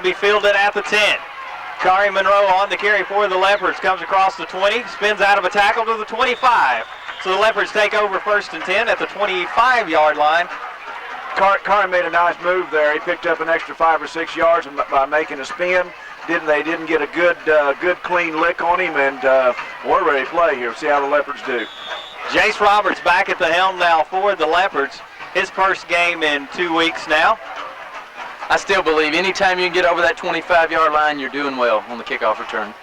going to be fielded at the 10. Kari Monroe on the carry for the Leopards. Comes across the 20, spins out of a tackle to the 25. So the Leopards take over 1st and 10 at the 25-yard line. Kari made a nice move there. He picked up an extra 5 or 6 yards by making a spin. They didn't get a good clean lick on him, and we're ready to play here. See how the Leopards do. Jace Roberts back at the helm now for the Leopards. His first game in 2 weeks now. I still believe anytime you can get over that 25-yard line, you're doing well on the kickoff return.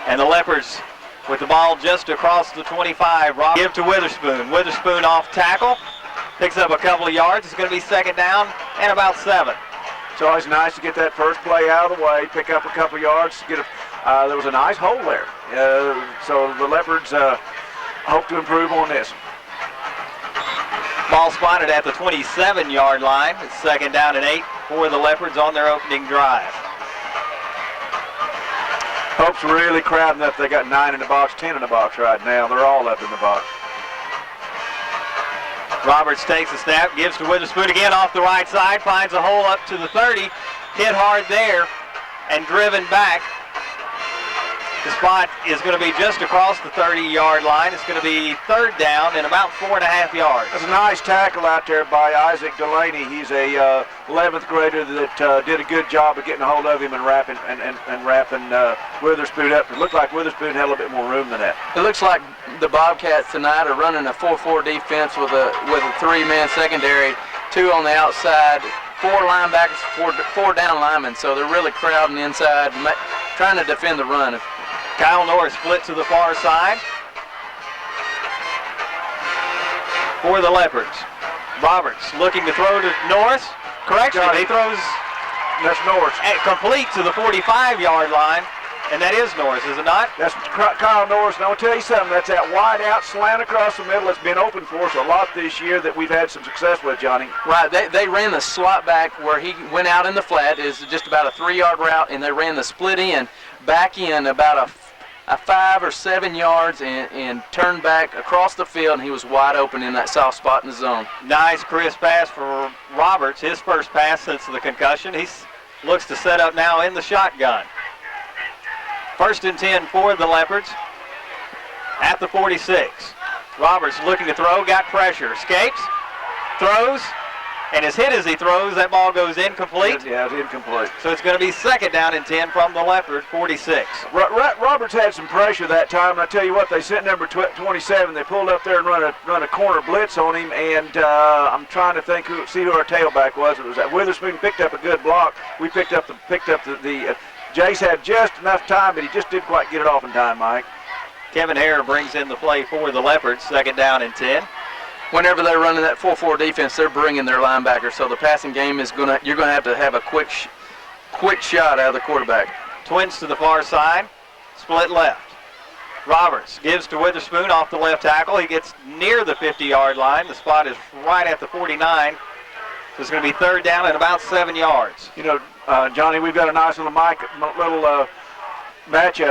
And the Leopards with the ball just across the 25. Give to Witherspoon. Witherspoon off tackle. Picks up a couple of yards. It's going to be 2nd down and about 7. It's always nice to get that first play out of the way, pick up a couple of yards. There was a nice hole there. So the Leopards hope to improve on this. Ball spotted at the 27-yard line. It's 2nd down and 8 for the Leopards on their opening drive. Hope's really crowding up. They got 9 in the box, 10 in the box right now. They're all up in the box. Roberts takes a snap, gives to Witherspoon again off the right side, finds a hole up to the 30, hit hard there, and driven back. The spot is going to be just across the 30-yard line. It's going to be 3rd down and about 4.5 yards. That's a nice tackle out there by Isaac Delaney. He's a 11th grader that did a good job of getting a hold of him and wrapping Witherspoon up. It looked like Witherspoon had a little bit more room than that. It looks like the Bobcats tonight are running a 4-4 defense with a 3-man secondary, 2 on the outside, 4 linebackers, 4 down linemen. So they're really crowding inside, trying to defend the run. Kyle Norris split to the far side for the Leopards. Roberts looking to throw to Norris. Correction, he throws. That's Norris. Complete to the 45-yard line, and that is Norris, is it not? That's Kyle Norris, and I'll tell you something, that's that wide out slant across the middle that's been open for us a lot this year that we've had some success with, Johnny. Right, they ran the slot back where he went out in the flat. Is just about a 3-yard route, and they ran the split in, back in about a 5 or 7 yards and turned back across the field, and he was wide open in that soft spot in the zone. Nice crisp pass for Roberts, his first pass since the concussion. He looks to set up now in the shotgun. 1st and 10 for the Leopards at the 46. Roberts looking to throw, got pressure, escapes, throws, and is hit as he throws. That ball goes incomplete. Yeah, it's incomplete. So it's going to be 2nd down and 10 from the Leopard 46. Roberts had some pressure that time, and I tell you what, they sent number 27. They pulled up there and run a corner blitz on him, and I'm trying to see who our tailback was. It was that Witherspoon picked up a good block. We picked up the Jace had just enough time, but he just didn't quite get it off in time, Mike. Kevin Hare brings in the play for the Leopards, 2nd down and 10. Whenever they're running that 4-4 defense, they're bringing their linebackers. So the passing game is you're going to have a quick shot out of the quarterback. Twins to the far side, split left. Roberts gives to Witherspoon off the left tackle. He gets near the 50-yard line. The spot is right at the 49. So it's going to be 3rd down and about 7 yards. You know, Johnny, we've got a nice little matchup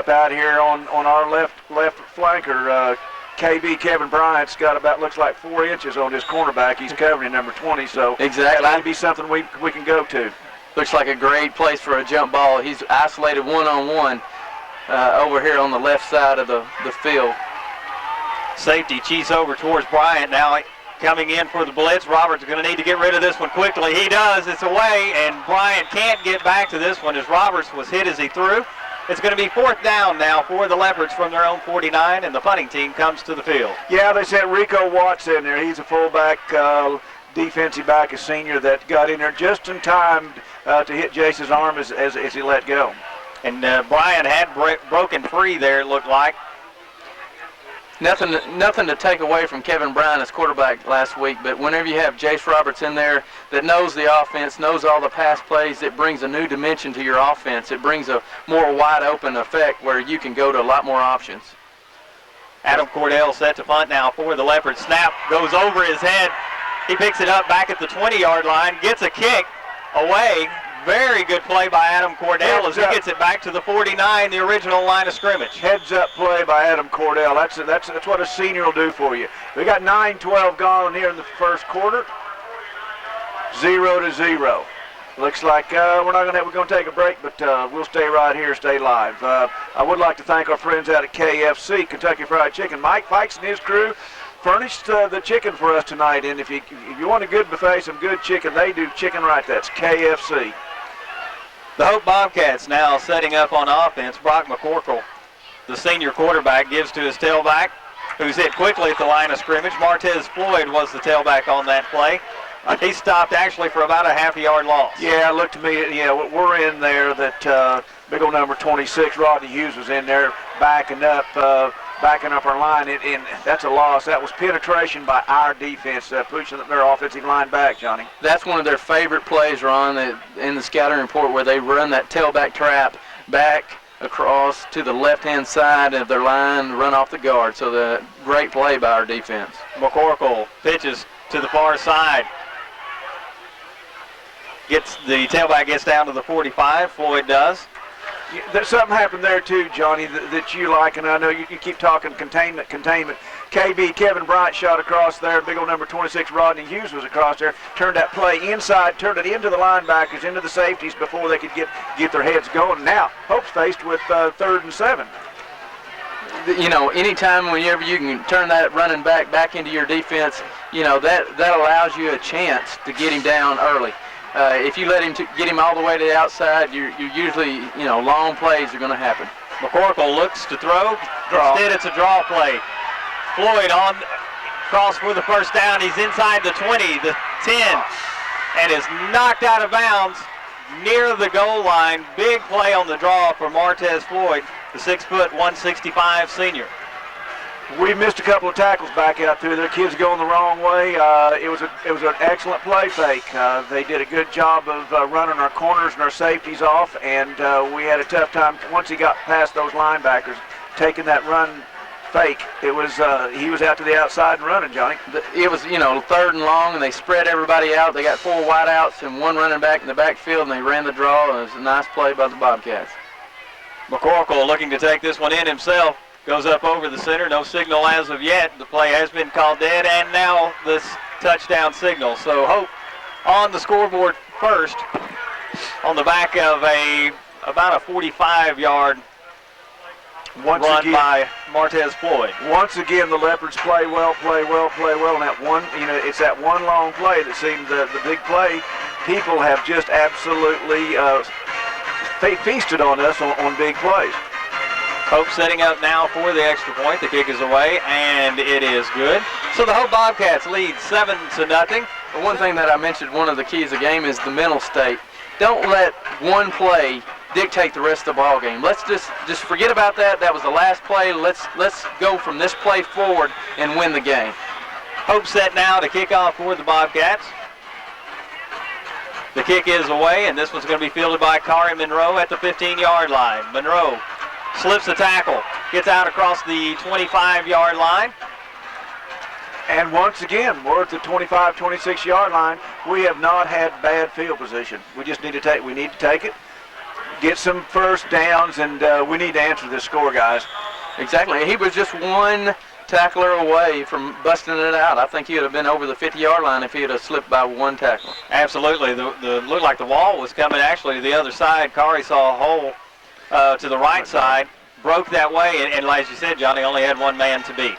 out here on our left flanker. KB Kevin Bryant's got looks like 4 inches on his cornerback. He's covering number 20, so exactly. That might be something we can go to. Looks like a great place for a jump ball. He's isolated one-on-one over here on the left side of the field. Safety cheats over towards Bryant now. Coming in for the blitz. Roberts is going to need to get rid of this one quickly. He does. It's away, and Bryant can't get back to this one as Roberts was hit as he threw. It's going to be 4th down now for the Leopards from their own 49, and the punting team comes to the field. Yeah, they sent Rico Watts in there. He's a fullback, defensive back, a senior that got in there just in time to hit Jace's arm as he let go. And Bryant had broken free there, it looked like. Nothing to take away from Kevin Bryant as quarterback last week, but whenever you have Jace Roberts in there that knows the offense, knows all the pass plays, it brings a new dimension to your offense. It brings a more wide open effect where you can go to a lot more options. Adam Cordell set to punt now for the Leopards. Snap goes over his head. He picks it up back at the 20-yard line, gets a kick away. Very good play by Adam Cordell as he gets it back to the 49, the original line of scrimmage. Heads up play by Adam Cordell. That's what a senior will do for you. We got 9-12 gone here in the first quarter. 0-0. Looks like we're going to take a break, but we'll stay right here, stay live. I would like to thank our friends out at KFC, Kentucky Fried Chicken. Mike Fikes and his crew furnished the chicken for us tonight, and if you want a good buffet, some good chicken, they do chicken right. That's KFC. The Hope Bobcats now setting up on offense. Brock McCorkle, the senior quarterback, gives to his tailback, who's hit quickly at the line of scrimmage. Martez Floyd was the tailback on that play. He stopped actually for about a half-a-yard loss. Yeah, it looked to me, we're in there that big old number 26, Rodney Hughes, was in there backing up our line, and that's a loss. That was penetration by our defense, pushing their offensive line back, Johnny. That's one of their favorite plays, Ron, in the scouting report, where they run that tailback trap back across to the left-hand side of their line, run off the guard. So the great play by our defense. McCorkle pitches to the far side. The tailback gets down to the 45. Floyd does. There's something happened there too, Johnny, that you like, and I know you keep talking containment. KB, Kevin Bryant shot across there. Big old number 26, Rodney Hughes, was across there. Turned that play inside, turned it into the linebackers, into the safeties before they could get their heads going. Now, Hope's faced with 3rd and 7. Anytime whenever you can turn that running back into your defense, that allows you a chance to get him down early. If you let him get him all the way to the outside, you're usually, long plays are going to happen. McCorkle looks to throw. Instead, it's a draw play. Floyd on cross for the first down. He's inside the 20, the 10, and is knocked out of bounds near the goal line. Big play on the draw for Martez Floyd, the 6', 165 senior. We missed a couple of tackles back out through there. Kids going the wrong way. It was an excellent play fake. They did a good job of running our corners and our safeties off, and we had a tough time once he got past those linebackers, taking that run fake. It was he was out to the outside and running, Johnny. It was 3rd and long, and they spread everybody out. They got 4 wideouts and 1 running back in the backfield, and they ran the draw. It was a nice play by the Bobcats. McCorkle looking to take this one in himself. Goes up over the center. No signal as of yet. The play has been called dead, and now this touchdown signal. So Hope on the scoreboard first on the back of about a 45-yard run by Martez Floyd. Once again, the Leopards play well. And that one, it's that one long play that seemed the big play. People have just absolutely feasted on us on big plays. Hope setting up now for the extra point. The kick is away, and it is good. So the Hope Bobcats lead 7-0. But one thing that I mentioned, one of the keys of the game is the mental state. Don't let one play dictate the rest of the ball game. Let's just forget about that. That was the last play. Let's go from this play forward and win the game. Hope set now to kick off for the Bobcats. The kick is away, and this one's going to be fielded by Kari Monroe at the 15-yard line. Monroe slips the tackle, gets out across the 25-yard line. And once again, we're at the 25, 26-yard line. We have not had bad field position. We just need to take it, get some first downs, and we need to answer this score, guys. Exactly. He was just one tackler away from busting it out. I think he would have been over the 50-yard line if he had slipped by one tackler. Absolutely. Looked like the wall was coming actually to the other side. Kari saw a hole to the right side, broke that way, and as you said, Johnny, only had one man to beat.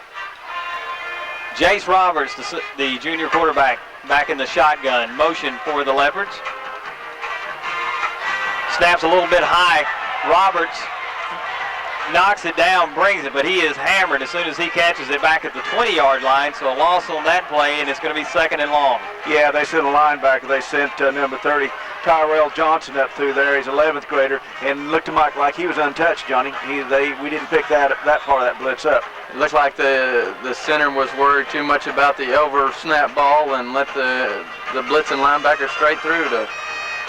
Jace Roberts, the junior quarterback, back in the shotgun. Motion for the Leopards. Snaps a little bit high. Roberts knocks it down, brings it, but he is hammered as soon as he catches it back at the 20-yard line, so a loss on that play, and it's going to be 2nd and long. Yeah, they sent a linebacker. They sent number 30, Tyrell Johnson, up through there. He's 11th grader, and looked to Mike like he was untouched, Johnny. We didn't pick that part of that blitz up. It looked like the center was worried too much about the over snap ball and let the blitzing linebacker straight through to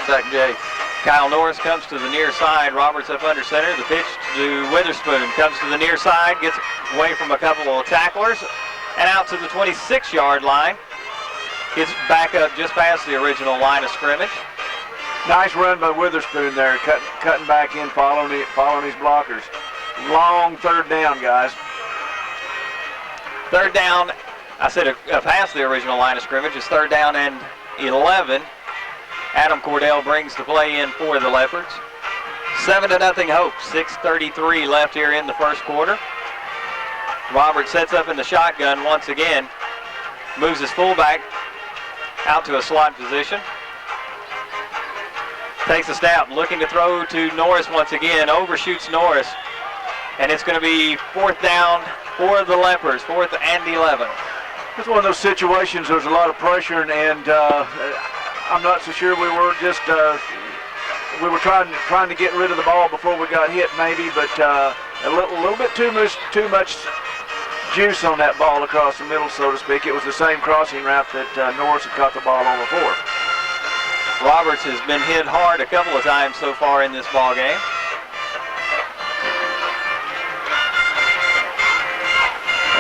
sack Jay. Kyle Norris comes to the near side. Roberts up under center. The pitch to Witherspoon comes to the near side, gets away from a couple of tacklers, and out to the 26-yard line. Gets back up just past the original line of scrimmage. Nice run by Witherspoon there, cutting back in, following his blockers. Long 3rd down, guys. 3rd down, I said past the original line of scrimmage. It's 3rd down and 11. Adam Cordell brings the play in for the Leopards. 7-0 Hope, 6:33 left here in the first quarter. Roberts sets up in the shotgun once again. Moves his fullback out to a slot position. Takes a snap, looking to throw to Norris once again. Overshoots Norris. And it's going to be 4th down for the Leopards, 4th and 11. It's one of those situations, there's a lot of pressure, and I'm not so sure we were just, we were trying to get rid of the ball before we got hit maybe, but a little bit too much juice on that ball across the middle, so to speak. It was the same crossing route that Norris had caught the ball on before. Roberts has been hit hard a couple of times so far in this ball game.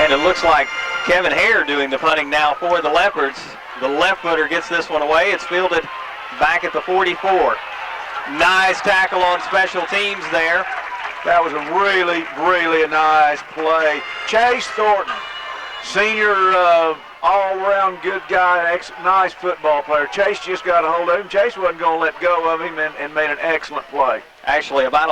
And it looks like Kevin Hare doing the punting now for the Leopards. The left footer gets this one away. It's fielded back at the 44. Nice tackle on special teams there. That was a really, really nice play. Chase Thornton, senior all-around good guy, nice football player. Chase just got a hold of him. Chase wasn't going to let go of him and made an excellent play. Actually, about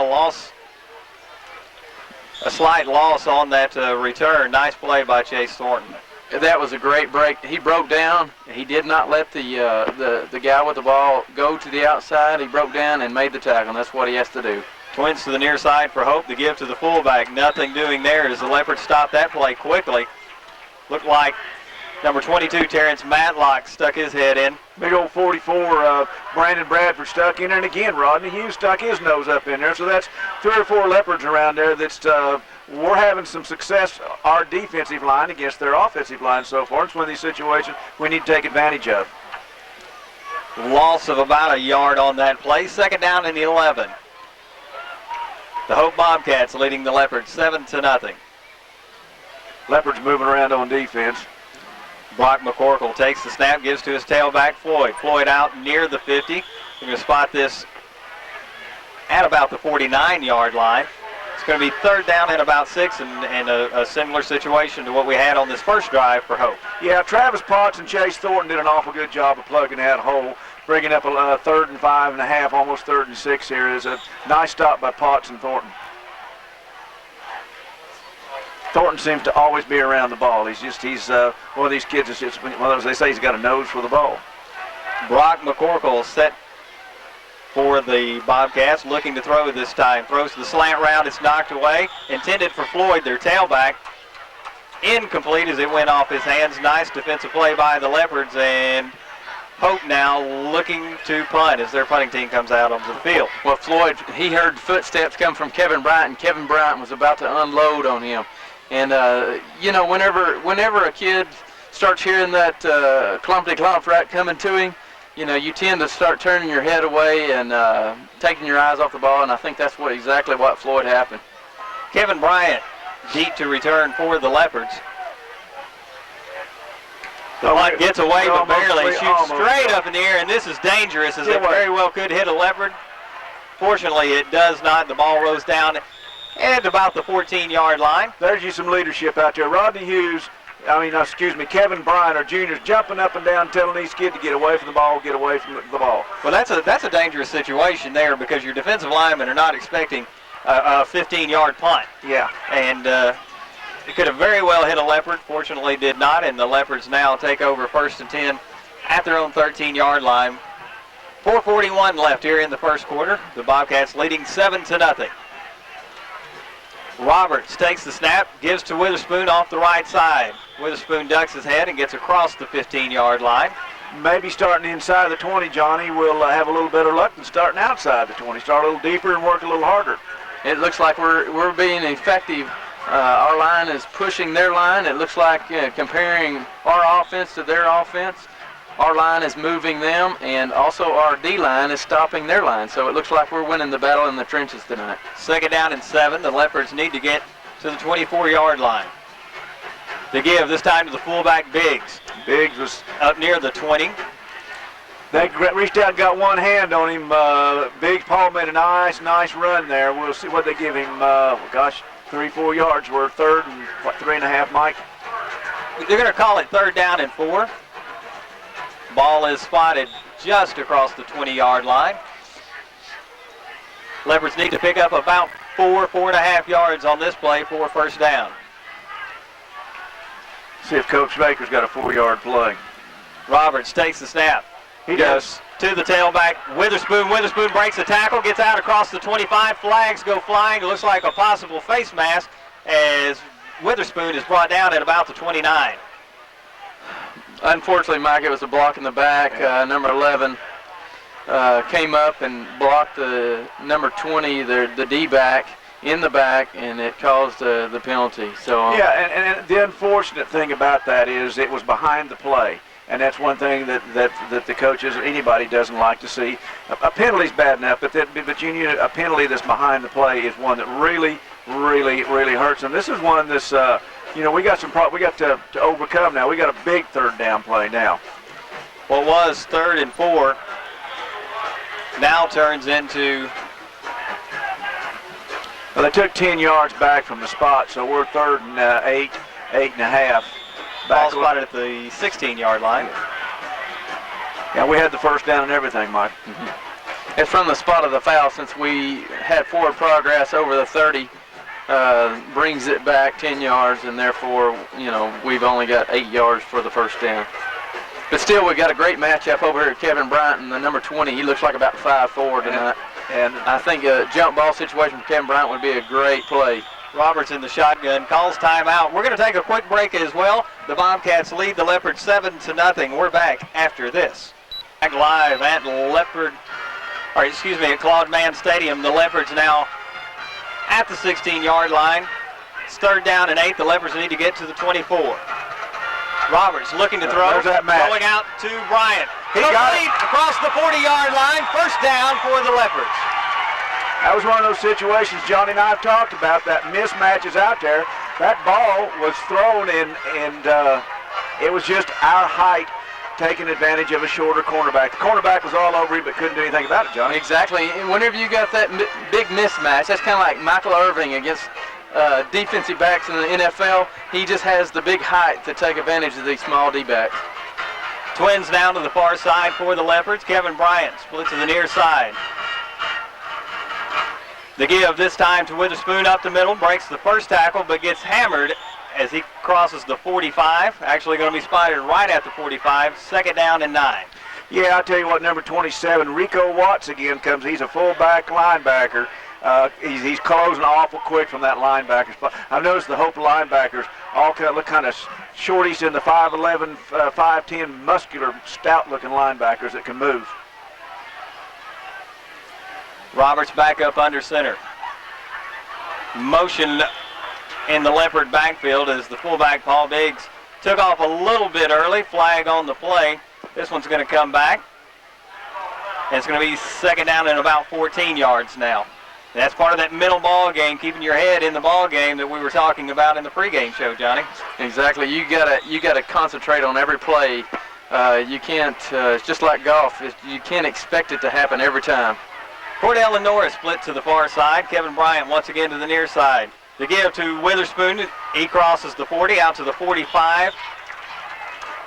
a slight loss on that return. Nice play by Chase Thornton. That was a great break. He broke down. He did not let the guy with the ball go to the outside. He broke down and made the tackle, and that's what he has to do. Twins to the near side for Hope. The give to the fullback. Nothing doing there as the Leopards stopped that play quickly. Looked like number 22, Terrence Matlock, stuck his head in. Big old 44, Brandon Bradford stuck in there. And again, Rodney Hughes stuck his nose up in there. So that's 3 or 4 Leopards around there that's we're having some success, our defensive line, against their offensive line so far. It's one of these situations we need to take advantage of. Loss of about a yard on that play. 2nd down and 11. The Hope Bobcats leading the Leopards 7-0. Leopards moving around on defense. Brock McCorkle takes the snap, gives to his tailback, Floyd. Floyd out near the 50. We're going to spot this at about the 49-yard line. It's going to be 3rd down and about 6, and a similar situation to what we had on this first drive for Hope. Yeah, Travis Potts and Chase Thornton did an awful good job of plugging that hole, bringing up a 3rd and 5.5, almost 3rd and 6 here. Is a nice stop by Potts and Thornton. Thornton seems to always be around the ball. He's one of these kids that's just one of those, they say he's got a nose for the ball. Brock McCorkle set for the Bobcats, looking to throw this time. Throws the slant route, it's knocked away. Intended for Floyd, their tailback. Incomplete as it went off his hands. Nice defensive play by the Leopards, and Hope now looking to punt as their punting team comes out onto the field. Well, Floyd, he heard footsteps come from Kevin Bryant, and Kevin Bryant was about to unload on him. And, you know, whenever a kid starts hearing that clumpty-clomp right coming to him, you know, you tend to start turning your head away and taking your eyes off the ball, and I think that's exactly what Floyd happened. Kevin Bryant deep to return for the Leopards. The punt gets away, but barely. Shoots straight up in the air, and this is dangerous as it very well could hit a Leopard. Fortunately, it does not. The ball rolls down at about the 14-yard line. There's you some leadership out there. Kevin Bryant, our juniors, jumping up and down, telling these kids to get away from the ball, get away from the ball. Well, that's a dangerous situation there because your defensive linemen are not expecting a 15-yard punt. Yeah. And it could have very well hit a Leopard. Fortunately, did not, and the Leopards now take over 1st and 10 at their own 13-yard line. 4:41 left here in the first quarter. The Bobcats leading 7-0. Roberts takes the snap, gives to Witherspoon off the right side. Witherspoon ducks his head and gets across the 15-yard line. Maybe starting inside the 20, Johnny, will have a little better luck than starting outside the 20. Start a little deeper and work a little harder. It looks like we're being effective. Our line is pushing their line. It looks like comparing our offense to their offense, our line is moving them, and also our D-line is stopping their line. So it looks like we're winning the battle in the trenches tonight. 2nd down and 7. The Leopards need to get to the 24-yard line. The give this time to the fullback, Biggs. Biggs was up near the 20. They reached out and got one hand on him. Biggs, Paul made a nice run there. We'll see what they give him. 3-4 yards. We're 3rd and 3.5, Mike? They're going to call it 3rd down and 4. Ball is spotted just across the 20-yard line. Leopards need to pick up about 4.5 yards on this play for a first down. See if Coach Baker's got a 4-yard play. Roberts takes the snap. He does. To the tailback, Witherspoon. Witherspoon breaks the tackle, gets out across the 25. Flags go flying. It looks like a possible face mask as Witherspoon is brought down at about the 29. Unfortunately, Mike, it was a block in the back. Number 11 came up and blocked the number 20, the D-back, in the back, and it caused the penalty. So yeah, and the unfortunate thing about that is it was behind the play. And that's one thing that the coaches or anybody doesn't like to see. A penalty's bad enough, but a penalty that's behind the play is one that really, really, really hurts. And this is one that's, we got to overcome now. We got a big third down play now. What was 3rd and 4 now turns into. Well, they took 10 yards back from the spot, so we're 3rd and 8.5. Ball spotted at the 16-yard line. Yeah, we had the first down and everything, Mike. Mm-hmm. It's from the spot of the foul, since we had forward progress over the 30, brings it back 10 yards, and therefore, we've only got 8 yards for the first down. But still, we got a great matchup over here at Kevin Bryant, and the number 20, he looks like about 5'4" tonight. And I think a jump ball situation for Kevin Bryant would be a great play. Roberts in the shotgun, calls timeout. We're going to take a quick break as well. The Bobcats lead the Leopards 7-0. We're back after this. Back live at at Claude Mann Stadium. The Leopards now at the 16-yard line. It's 3rd down and 8. The Leopards need to get to the 24. Roberts looking to throw. Throwing out to Bryant. He got it across the 40-yard line. First down for the Leopards. That was one of those situations Johnny and I have talked about, that mismatches out there. That ball was thrown in, and it was just our height taking advantage of a shorter cornerback. The cornerback was all over him but couldn't do anything about it, Johnny. Exactly. And whenever you got that big mismatch, that's kind of like Michael Irving against defensive backs in the NFL. He just has the big height to take advantage of these small D-backs. Twins down to the far side for the Leopards. Kevin Bryant split to the near side. The give this time to Witherspoon up the middle, breaks the first tackle, but gets hammered as he crosses the 45. Actually going to be spotted right at the 45. 2nd down and 9. Yeah, I'll tell you what, number 27, Rico Watts again comes. He's a fullback linebacker. He's closing awful quick from that linebacker spot. I've noticed the Hope linebackers all look kind of shorties in the 5'11", 5'10", muscular, stout-looking linebackers that can move. Roberts back up under center. Motion in the Leopard backfield as the fullback Paul Biggs took off a little bit early. Flag on the play. This one's going to come back. And it's going to be 2nd down and about 14 yards now. And that's part of that middle ball game, keeping your head in the ball game that we were talking about in the pregame show, Johnny. Exactly. You gotta concentrate on every play. You can't. It's just like golf. You can't expect it to happen every time. Cordell and Norris split to the far side. Kevin Bryant once again to the near side. The give to Witherspoon. He crosses the 40 out to the 45.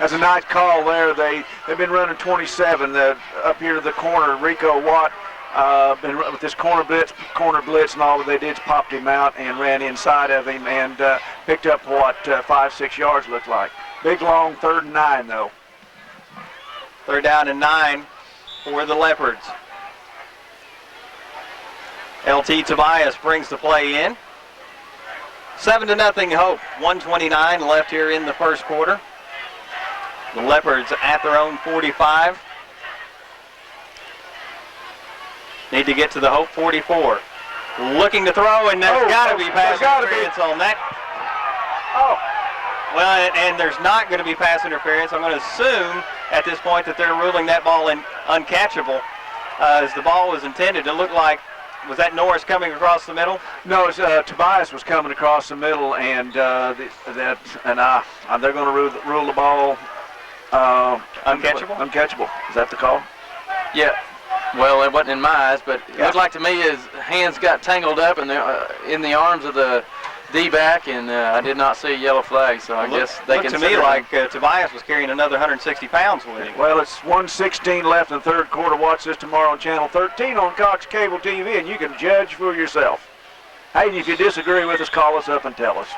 That's a nice call there. They've been running 27 up here to the corner. Rico Watt been with this corner blitz, and all they did is popped him out and ran inside of him and picked up what 5-6 yards looked like. Big long 3rd and 9 though. 3rd down and 9 for the Leopards. LT Tobias brings the play in. 7-0 Hope. 1:29 left here in the first quarter. The Leopards at their own 45. Need to get to the Hope 44. Looking to throw, and there's got to be pass interference on that. Well, and there's not going to be pass interference. I'm going to assume at this point that they're ruling that ball uncatchable as the ball was intended. It looked like, was that Norris coming across the middle? No, Tobias was coming across the middle, and they're going to rule the ball uncatchable. Uncatchable. Is that the call? Yeah. Well, it wasn't in my eyes, but it looked like to me his hands got tangled up in the arms of the D-back, and I did not see a yellow flag, so I guess they looked to consider me like Tobias was carrying another 160 pounds with him. Well, it's 1:16 left in the third quarter. Watch this tomorrow on Channel 13 on Cox Cable TV, and you can judge for yourself. Hey, and if you disagree with us, call us up and tell us.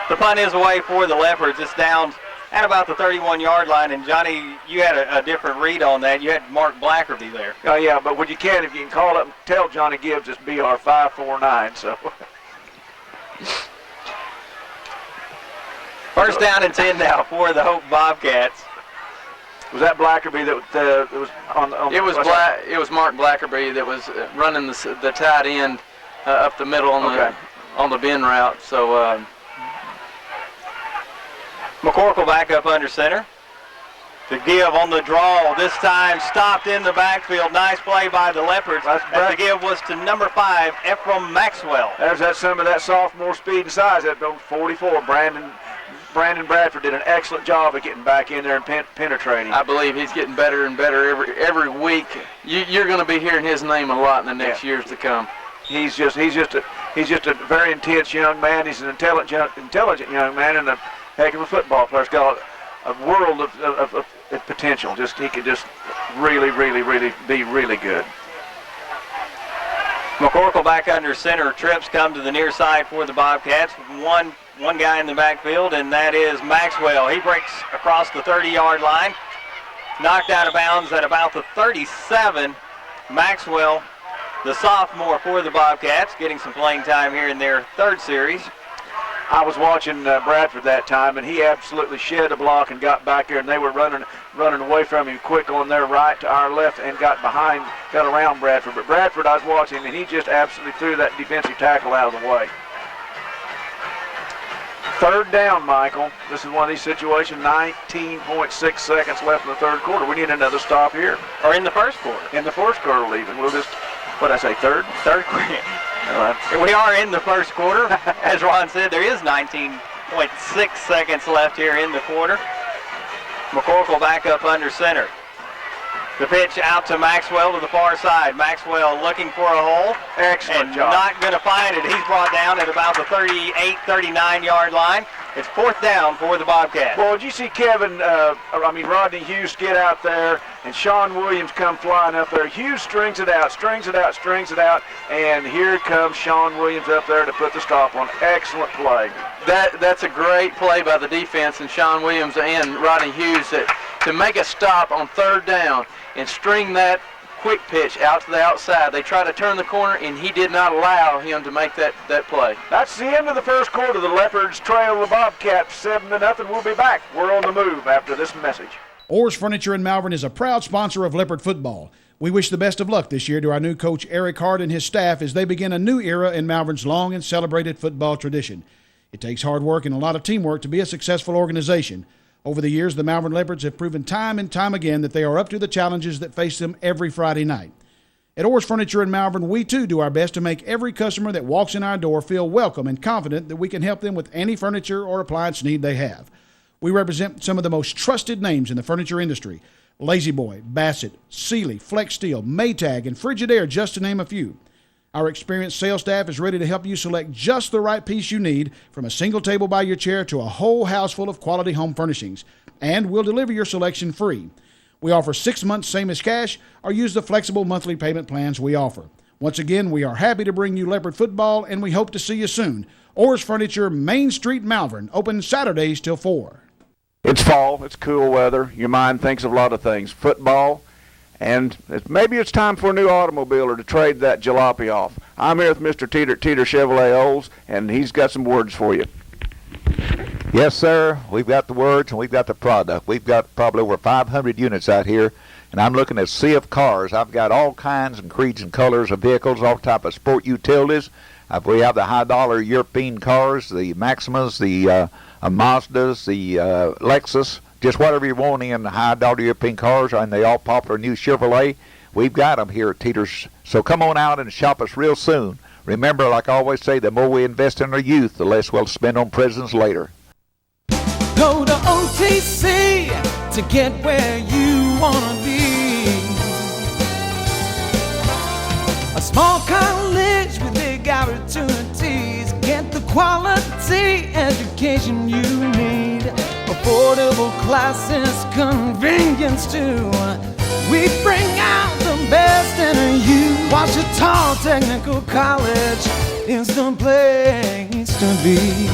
The punt is away for the Leopards. It's down at about the 31-yard line, and Johnny, you had a different read on that. You had Mark Blackerby there. Oh, yeah, but if you can call up and tell Johnny Gibbs it's BR549, so... First down and 10 now for the Hope Bobcats. Was that Blackerby that was on It was Mark Blackerby that was running the tight end up the middle on the bin route. So McCorkle back up under center. The give on the draw, this time stopped in the backfield. Nice play by the Leopards. As the give was to number 5, Ephraim Maxwell. There's some of that sophomore speed and size. That 44, Brandon Bradford did an excellent job of getting back in there and penetrating. I believe he's getting better and better every week. You're going to be hearing his name a lot in the next years to come. He's just a very intense young man. He's an intelligent young man and a heck of a football player. He's got a world of potential. He could just really be really good. McCorkle back under center. Trips come to the near side for the Bobcats. One guy in the backfield, and that is Maxwell. He breaks across the 30-yard line. Knocked out of bounds at about the 37. Maxwell, the sophomore for the Bobcats, getting some playing time here in their third series. I was watching Bradford that time, and he absolutely shed a block and got back there, and they were running away from him quick on their right to our left and got around Bradford. But Bradford, I was watching him, and he just absolutely threw that defensive tackle out of the way. Third down, Michael. This is one of these situations, 19.6 seconds left in the third quarter. We need another stop here. Or in the first quarter. In the first quarter, even. We'll just, what'd I say, third? Third quarter. We are in the first quarter. As Ron said, there is 19.6 seconds left here in the quarter. McCorkle back up under center. The pitch out to Maxwell to the far side. Maxwell looking for a hole. Excellent job. Not going to find it. He's brought down at about the 38, 39-yard line. It's fourth down for the Bobcats. Well, did you see Rodney Hughes get out there, and Sean Williams come flying up there. Hughes strings it out, and here comes Sean Williams up there to put the stop on. Excellent play. That's a great play by the defense and Sean Williams and Rodney Hughes to make a stop on third down and string that quick pitch out to the outside. They tried to turn the corner, and he did not allow him to make that play. That's the end of the first quarter. The Leopards trail the Bobcats 7-0. We'll be back. We're on the move after this message. Orr's Furniture in Malvern is a proud sponsor of Leopard Football. We wish the best of luck this year to our new coach Eric Hart and his staff as they begin a new era in Malvern's long and celebrated football tradition. It takes hard work and a lot of teamwork to be a successful organization. Over the years, the Malvern Leopards have proven time and time again that they are up to the challenges that face them every Friday night. At Orr's Furniture in Malvern, we too do our best to make every customer that walks in our door feel welcome and confident that we can help them with any furniture or appliance need they have. We represent some of the most trusted names in the furniture industry: Lazy Boy, Bassett, Sealy, Flex Steel, Maytag, and Frigidaire, just to name a few. Our experienced sales staff is ready to help you select just the right piece you need, from a single table by your chair to a whole house full of quality home furnishings. And we'll deliver your selection free. We offer 6 months same as cash, or use the flexible monthly payment plans we offer. Once again, we are happy to bring you Leopard Football, and we hope to see you soon. Orr's Furniture, Main Street, Malvern, open Saturdays till 4. It's fall. It's cool weather. Your mind thinks of a lot of things. Football. And maybe it's time for a new automobile or to trade that jalopy off. I'm here with Mr. Teeter Chevrolet Olds, and he's got some words for you. Yes, sir. We've got the words and we've got the product. We've got probably over 500 units out here, and I'm looking at a sea of cars. I've got all kinds and creeds and colors of vehicles, all type of sport utilities. We have the high-dollar European cars, the Maximas, the Mazdas, the Lexus. Just whatever you want in the high-dollar European cars, and they all popular new Chevrolet. We've got them here at Teeter's. So come on out and shop us real soon. Remember, like I always say, the more we invest in our youth, the less we'll spend on presents later. Go to OTC to get where you want to be. A small college with big opportunities. get the quality education you need. Affordable classes, convenience too. We bring out the best in you. Ouachita Technical College is the place to be.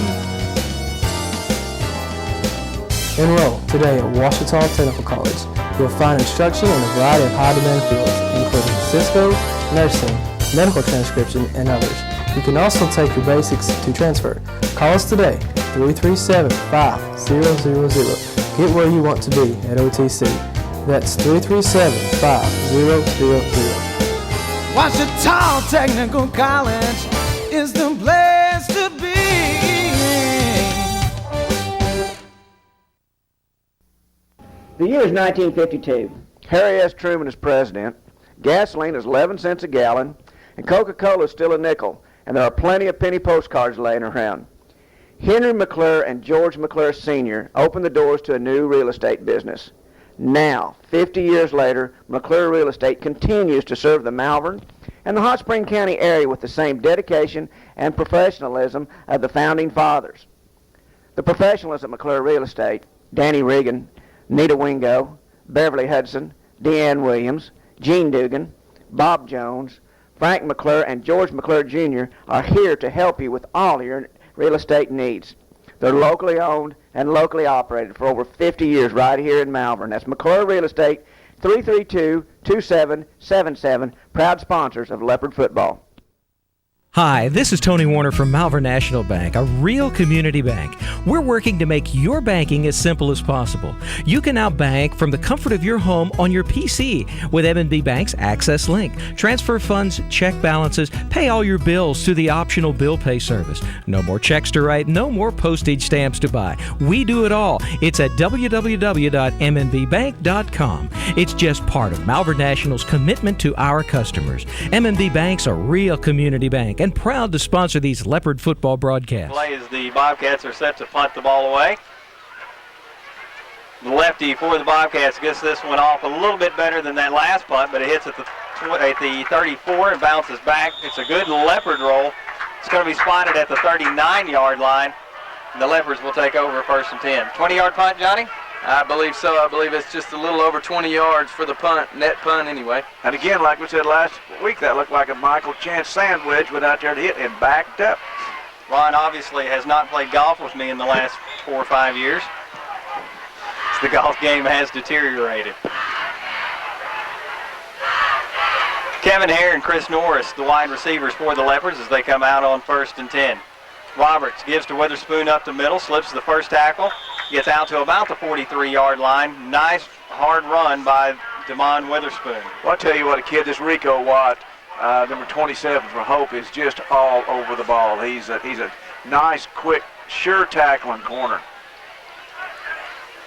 Enroll today at Ouachita Technical College. You'll find instruction in a variety of high-demand fields, including Cisco, nursing, medical transcription, and others. You can also take your basics to transfer. Call us today, 337-5000. Get where you want to be at OTC. That's 337-5000. Ouachita Technical College is the place to be. The year is 1952. Harry S. Truman is president. Gasoline is 11 cents a gallon, and Coca-Cola is still a nickel, and there are plenty of penny postcards laying around. Henry McClure and George McClure Sr. opened the doors to a new real estate business. Now, 50 years later, McClure Real Estate continues to serve the Malvern and the Hot Spring County area with the same dedication and professionalism of the Founding Fathers. The professionals at McClure Real Estate, Danny Regan, Nita Wingo, Beverly Hudson, Deanne Williams, Gene Dugan, Bob Jones, Frank McClure, and George McClure Jr. are here to help you with all your real estate needs. They're locally owned and locally operated for over 50 years right here in Malvern. That's McClure Real Estate, 332-2777, proud sponsors of Leopard Football. Hi, this is Tony Warner from Malvern National Bank, a real community bank. We're working to make your banking as simple as possible. You can now bank from the comfort of your home on your PC with M&B Bank's Access Link. Transfer funds, check balances, pay all your bills through the optional bill pay service. No more checks to write, no more postage stamps to buy. We do it all. It's at www.mnbbank.com. It's just part of Malvern National's commitment to our customers. M&B Bank's a real community bank and proud to sponsor these Leopard football broadcasts. Play as the Bobcats are set to punt the ball away. The lefty for the Bobcats gets this one off a little bit better than that last punt, but it hits at the 34 and bounces back. It's a good Leopard roll. It's going to be spotted at the 39-yard line. And the Leopards will take over first and 10. 20-yard punt, Johnny? I believe so. I believe it's just a little over 20 yards for the punt, net punt anyway. And again, like we said last week, that looked like a Michael Chance sandwich, went out there to hit and backed up. Ron obviously has not played golf with me in the last 4 or 5 years. The golf game has deteriorated. Kevin Hare and Chris Norris, the wide receivers for the Leopards as they come out on first and 10. Roberts gives to Witherspoon up the middle, slips the first tackle, gets out to about the 43-yard line. Nice hard run by DeMond Witherspoon. Well, I'll tell you what, a kid, this Rico Watt, number 27 for Hope, is just all over the ball. He's a nice, quick, sure tackling corner.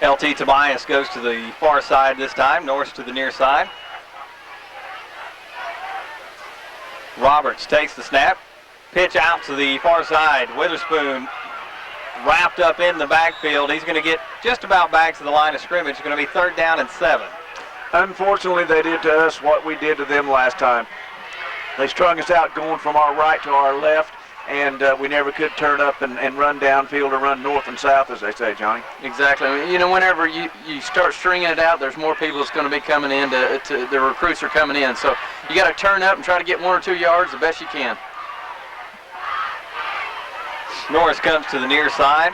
LT Tobias goes to the far side this time, Norris to the near side. Roberts takes the snap. Pitch out to the far side. Witherspoon wrapped up in the backfield. He's going to get just about back to the line of scrimmage. It's going to be 3rd down and 7. Unfortunately, they did to us what we did to them last time. They strung us out going from our right to our left, and we never could turn up and run downfield or run north and south, as they say, Johnny. Exactly. You know, whenever you start stringing it out, there's more people that's going to be coming in. The recruits are coming in. So you got to turn up and try to get 1 or 2 yards the best you can. Norris comes to the near side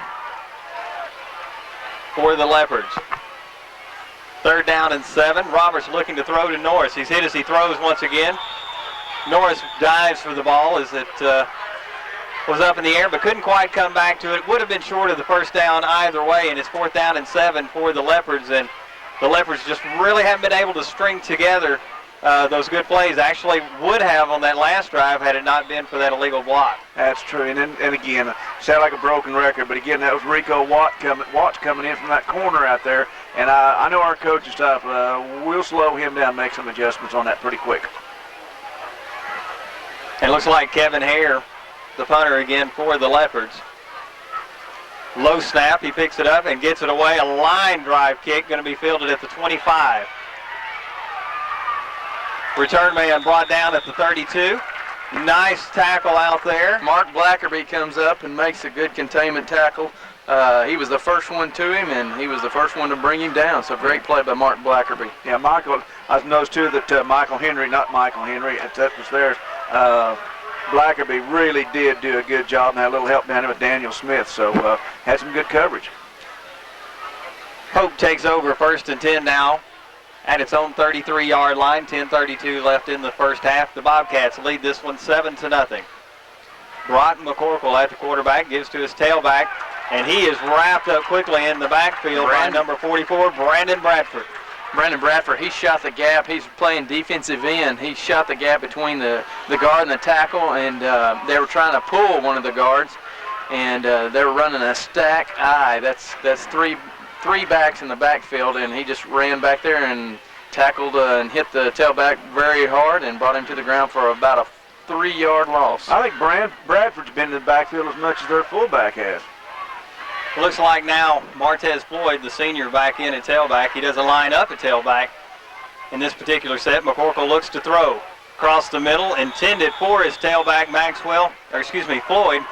for the Leopards. 3rd down and 7. Roberts looking to throw to Norris. He's hit as he throws once again. Norris dives for the ball as it was up in the air, but couldn't quite come back to it. Would have been short of the 1st down either way, and it's 4th down and 7 for the Leopards. And the Leopards just really haven't been able to string together those good plays. Actually would have on that last drive had it not been for that illegal block. That's true, and again, sound like a broken record, but again, that was Rico Watts coming in from that corner out there, and I know our coaching staff will slow him down, make some adjustments on that pretty quick. It looks like Kevin Hare, the punter again for the Leopards. Low snap, he picks it up and gets it away. A line drive kick going to be fielded at the 25. Return man brought down at the 32. Nice tackle out there. Mark Blackerby comes up and makes a good containment tackle. He was the first one to him, and he was the first one to bring him down. So great play by Mark Blackerby. Yeah, Michael, I noticed too that that was theirs. Blackerby really did do a good job and had a little help down there with Daniel Smith. So had some good coverage. Hope takes over 1st and 10 now at its own 33-yard line. 10:32 left in the first half. The Bobcats lead this one 7-0. Broughton McCorkle at the quarterback, gives to his tailback, and he is wrapped up quickly in the backfield by number 44, Brandon Bradford. Brandon Bradford, he shot the gap. He's playing defensive end. He shot the gap between the guard and the tackle, and they were trying to pull one of the guards, and they were running a stack eye. That's three backs in the backfield, and he just ran back there and tackled and hit the tailback very hard and brought him to the ground for about a 3-yard loss. I think Bradford's been in the backfield as much as their fullback has. Looks like now Martez Floyd, the senior, back in at tailback. He doesn't line up at tailback in this particular set. McCorkle looks to throw across the middle, intended for his tailback Floyd.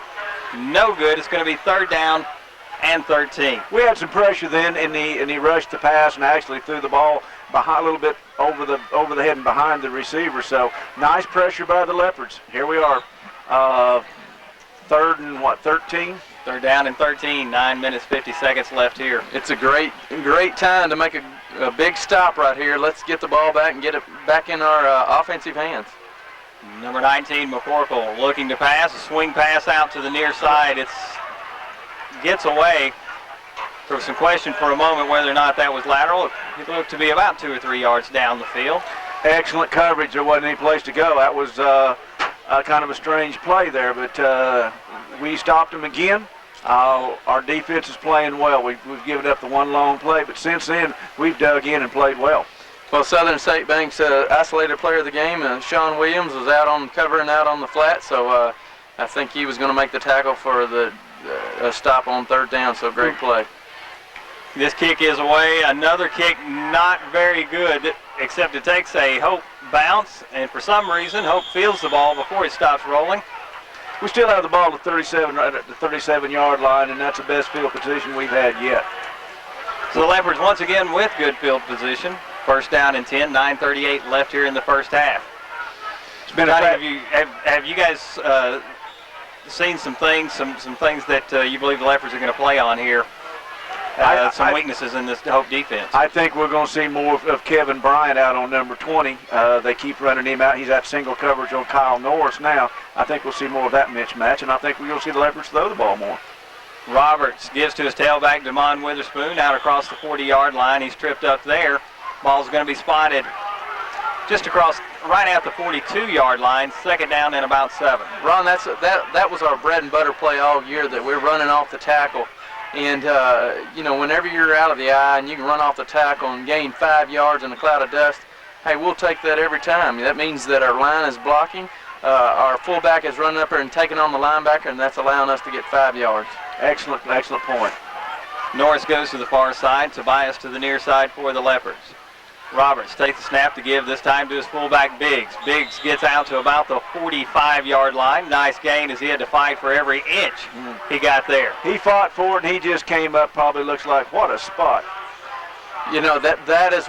No good. It's going to be 3rd down and 13. We had some pressure then, and he rushed the pass and actually threw the ball behind, a little bit over the head and behind the receiver. So nice pressure by the Leopards. Here we are, 3rd and 13. 3rd down and 13. 9 minutes 50 seconds left here. It's a great time to make a big stop right here. Let's get the ball back and get it back in our offensive hands. Number 19, McCorkle, looking to pass. A swing pass out to the near side. It gets away. There was some question for a moment whether or not that was lateral. It looked to be about 2 or 3 yards down the field. Excellent coverage. There wasn't any place to go. That was kind of a strange play there, but we stopped him again. Our defense is playing well. We've given up the one long play, but since then we've dug in and played well. Well, Southern State Bank's isolated player of the game, Sean Williams, was covering out on the flat, so I think he was going to make the tackle for the stop on 3rd down, so great play. This kick is away. Another kick not very good, except it takes a Hope bounce, and for some reason Hope fields the ball before it stops rolling. We still have the ball at 37, right at the 37-yard line, and that's the best field position we've had yet. So the Leopards once again with good field position. 1st down and 10, 9:38 left here in the first half. It's been have you guys seen some things that you believe the Leopards are going to play on here? Some weaknesses in this Hope defense. I think we're going to see more of Kevin Bryant out on number 20. They keep running him out. He's at single coverage on Kyle Norris now. I think we'll see more of that mismatch, and I think we're going to see the Leopards throw the ball more. Roberts gives to his tailback, Damon Witherspoon, out across the 40-yard line. He's tripped up there. Ball's going to be spotted just across, right at the 42-yard line. 2nd down and about 7. Ron, that was our bread and butter play all year, that we're running off the tackle. And, whenever you're out of the eye and you can run off the tackle and gain 5 yards in a cloud of dust, hey, we'll take that every time. That means that our line is blocking. Our fullback is running up there and taking on the linebacker, and that's allowing us to get 5 yards. Excellent point. Norris goes to the far side. Tobias to the near side for the Leopards. Roberts takes the snap to give, this time to his fullback Biggs. Biggs gets out to about the 45-yard line. Nice gain as he had to fight for every inch he got there. He fought for it, and he just came up, probably looks like, what a spot. That's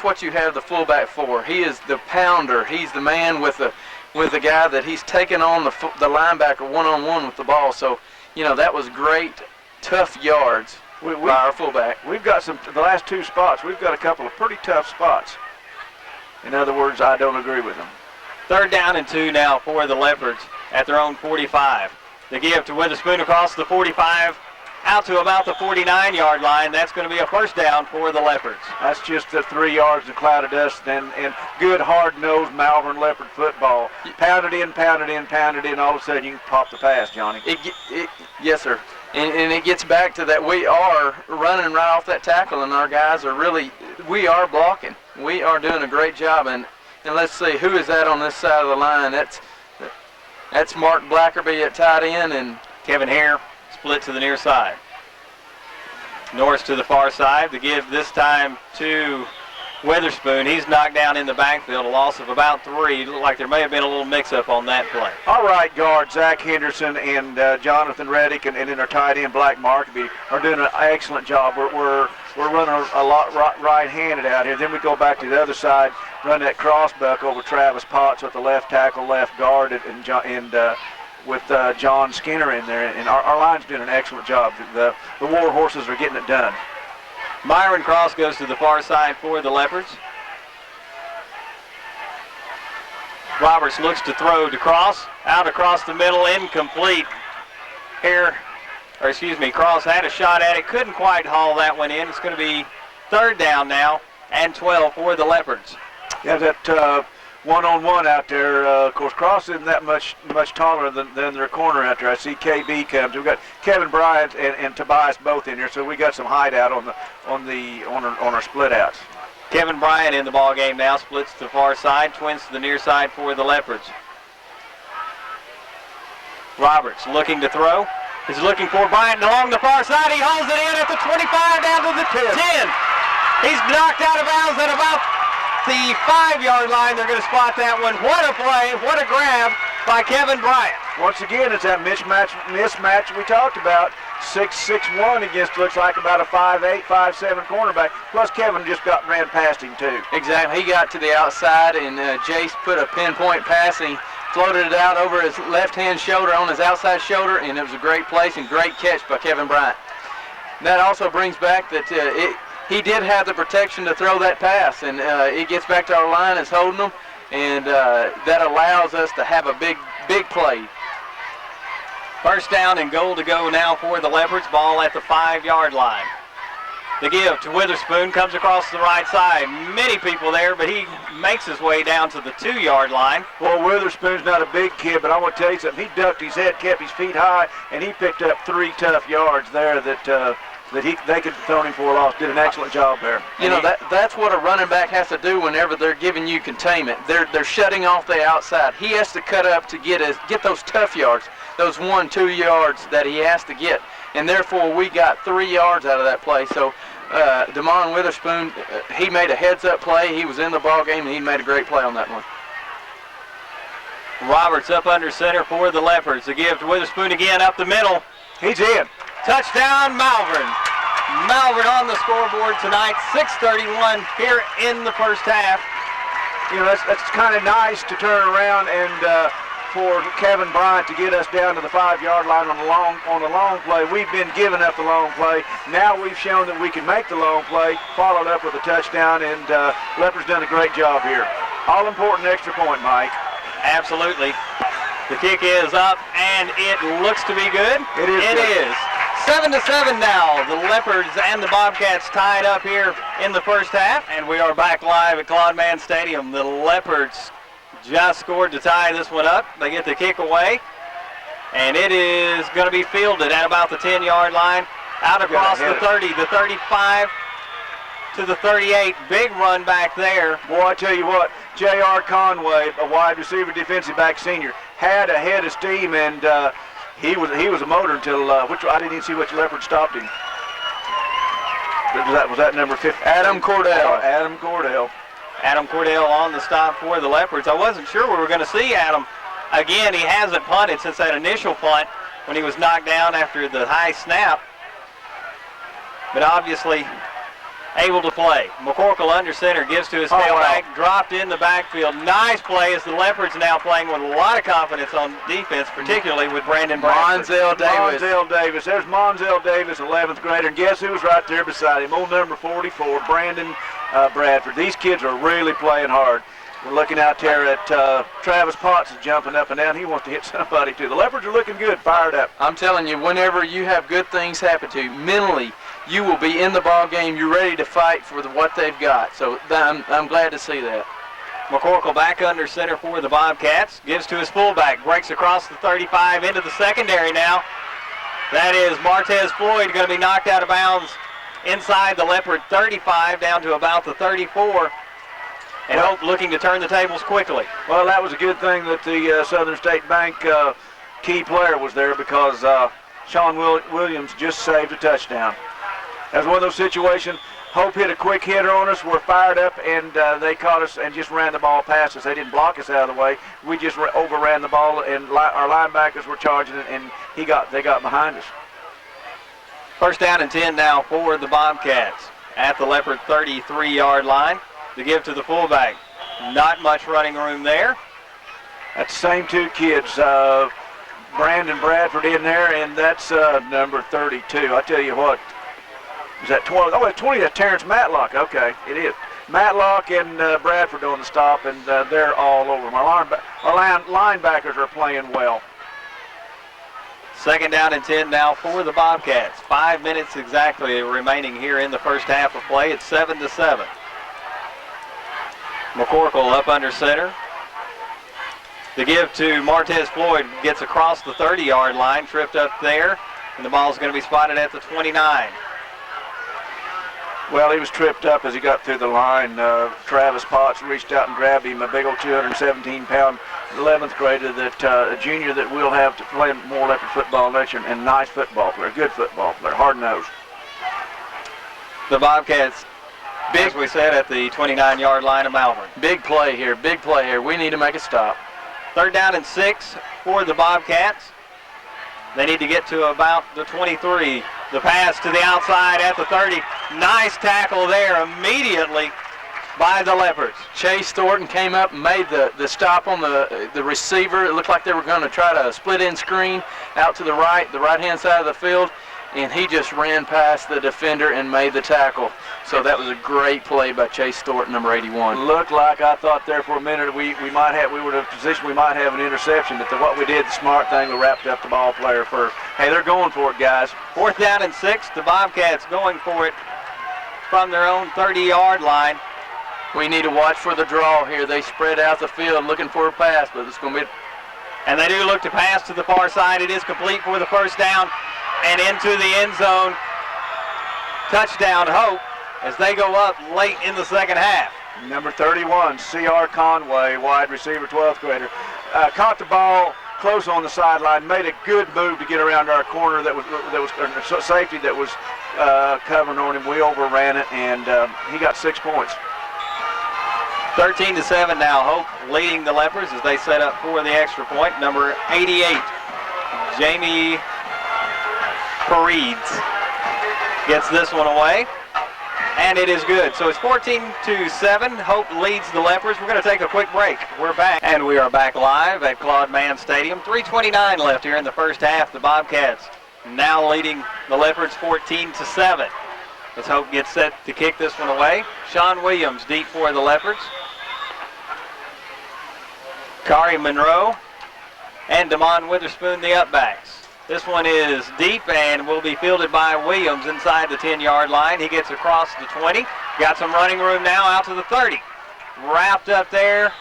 what you have the fullback for. He is the pounder. He's the man with the guy that he's taking on the linebacker one-on-one with the ball. So, that was great, tough yards by our fullback. We've got the last 2 spots, we've got a couple of pretty tough spots. In other words, I don't agree with them. 3rd down and 2 now for the Leopards at their own 45. They give to Witherspoon across the 45, out to about the 49-yard line. That's going to be a 1st down for the Leopards. That's just the 3 yards of cloud of dust and good hard-nosed Malvern Leopard football. Pounded in, all of a sudden you can pop the pass, Johnny. Yes, sir. And it gets back to that we are running right off that tackle, and our guys are we are blocking. We are doing a great job. And let's see, who is that on this side of the line? That's Mark Blackerby at tight end, and Kevin Hare split to the near side. Norris to the far side. The give this time to Witherspoon. He's knocked down in the backfield, a loss of about 3. Looked like there may have been a little mix-up on that play. All right, guard Zach Henderson and Jonathan Reddick, and then our tight end Black Markby are doing an excellent job. We're running a lot right-handed out here. Then we go back to the other side, run that crossbuck over Travis Potts with the left tackle, left guard, and with John Skinner in there. And our line's doing an excellent job. The War Horses are getting it done. Myron Cross goes to the far side for the Leopards. Roberts looks to throw to Cross. Out across the middle, incomplete. Cross had a shot at it, couldn't quite haul that one in. It's going to be 3rd down now and 12 for the Leopards. Yeah, that one-on-one out there. Of course, Cross isn't that much taller than their corner out there. I see KB comes. We've got Kevin Bryant and Tobias both in here, so we got some hideout on our split outs. Kevin Bryant in the ball game now, splits to the far side, twins to the near side for the Leopards. Roberts looking to throw. He's looking for Bryant along the far side. He hauls it in at the 25 down to the 10. He's knocked out of bounds at about the 5-yard line. They're going to spot that one. What a play, what a grab by Kevin Bryant. Once again, it's that mismatch we talked about. 6'1" against looks like about a 5'8", 5'7" cornerback. Plus Kevin just ran past him too. Exactly. He got to the outside, and Jace put a pinpoint pass, and he floated it out over his left-hand shoulder on his outside shoulder, and it was a great place and great catch by Kevin Bryant. That also brings back that he did have the protection to throw that pass, and it gets back to our line is holding them, and that allows us to have a big play. 1st down and goal to go now for the Leopards. Ball at the 5-yard line. The give to Witherspoon comes across the right side. Many people there, but he makes his way down to the 2-yard line. Well, Witherspoon's not a big kid, but I want to tell you something. He ducked his head, kept his feet high, and he picked up 3 tough yards there that they could have thrown him for a loss. Did an excellent job there. You know, that's what a running back has to do whenever they're giving you containment. They're shutting off the outside. He has to cut up to get those tough yards, those 1-2 yards that he has to get. And therefore, we got 3 yards out of that play. So, DeMond Witherspoon, he made a heads-up play. He was in the ball game, and he made a great play on that one. Roberts up under center for the Leopards. The give to Witherspoon again up the middle. He's in. Touchdown, Malvern. Malvern on the scoreboard tonight. 6:31 here in the first half. You know, that's kind of nice to turn around and for Kevin Bryant to get us down to the 5-yard line on the long play. We've been giving up the long play. Now we've shown that we can make the long play, followed up with a touchdown, and Leopard's done a great job here. All important extra point, Mike. Absolutely. The kick is up, and it looks to be good. It is. 7-7 now. The Leopards and the Bobcats tied up here in the first half, and we are back live at Claude Mann Stadium. The Leopards just scored to tie this one up. They get the kick away, and it is going to be fielded at about the 10-yard line. Out across the 30, the 35 to the 38. Big run back there. Boy, I tell you what, J.R. Conway, a wide receiver, defensive back senior, had a head of steam, and he was a motor until I didn't even see which Leopard stopped him. Was that number 50? Adam Cordell. Adam Cordell on the stop for the Leopards. I wasn't sure we were going to see Adam again. He hasn't punted since that initial punt when he was knocked down after the high snap, but obviously able to play. McCorkle under center, gives to his tailback, dropped in the backfield. Nice play as the Leopards now playing with a lot of confidence on defense, particularly with Brandon Bradford. Monzel Davis. There's Monzel Davis, 11th grader, and guess who's right there beside him? Old number 44, Brandon Bradford. These kids are really playing hard. We're looking out there at Travis Potts is jumping up and down. He wants to hit somebody too. The Leopards are looking good, fired up. I'm telling you, whenever you have good things happen to you, mentally, you will be in the ball game. You're ready to fight for what they've got. So I'm glad to see that. McCorkle back under center for the Bobcats. Gives to his fullback. Breaks across the 35 into the secondary now. That is Martez Floyd going to be knocked out of bounds inside the Leopard 35 down to about the 34. And Hope looking to turn the tables quickly. Well, that was a good thing that the Southern State Bank key player was there because Sean Williams just saved a touchdown. That was one of those situations. Hope hit a quick hitter on us. We're fired up, and they caught us and just ran the ball past us. They didn't block us out of the way. We just overran the ball, and our linebackers were charging it, and they got behind us. First down and 10 now for the Bobcats at the Leopard 33-yard line. To give to the fullback. Not much running room there. That's the same two kids, Brandon Bradford in there, and that's number 32. I tell you what, is that 12? Oh, it's 20. That's Terrence Matlock. Okay, it is. Matlock and Bradford on the stop, and they're all over them. Our linebackers are playing well. Second down and 10 now for the Bobcats. 5 minutes exactly remaining here in the first half of play. It's 7-7. McCorkle up under center. The give to Martez Floyd, gets across the 30-yard line, tripped up there, and the ball's going to be spotted at the 29. Well, he was tripped up as he got through the line. Travis Potts reached out and grabbed him, a big old 217-pound 11th grader, a junior that will have to play more Leopard football next year, and nice football player, good football player, hard-nosed. The Bobcats, as we said, at the 29-yard line of Malvern. Big play here, big play here. We need to make a stop. Third down and 6 for the Bobcats. They need to get to about the 23. The pass to the outside at the 30. Nice tackle there immediately by the Leopards. Chase Thornton came up and made the stop on the receiver. It looked like they were going to try to split-end screen out to the right-hand side of the field, and he just ran past the defender and made the tackle. So that was a great play by Chase Thornton, number 81. Looked like, I thought there for a minute we were in a position we might have an interception, but what we did, the smart thing, we wrapped up the ball player first. Hey, they're going for it, guys. Fourth down and 6, the Bobcats going for it from their own 30-yard line. We need to watch for the draw here. They spread out the field looking for a pass, but it's going to be... And they do look to pass to the far side. It is complete for the first down and into the end zone. Touchdown, Hope, as they go up late in the second half. Number 31, C.R. Conway, wide receiver, 12th grader. Caught the ball close on the sideline, made a good move to get around our corner that was safety that was covering on him. We overran it, and he got 6 points. 13-7 now. Hope leading the Leopards as they set up for the extra point. Number 88, Jamie Paredes gets this one away, and it is good. So it's 14-7. Hope leads the Leopards. We're going to take a quick break. We're back, and we are back live at Claude Mann Stadium. 3:29 left here in the first half. The Bobcats now leading the Leopards 14-7. As Hope gets set to kick this one away. Sean Williams deep for the Leopards. Kari Monroe and Damon Witherspoon, the upbacks. This one is deep and will be fielded by Williams inside the 10-yard line. He gets across the 20. Got some running room now out to the 30. Wrapped up there,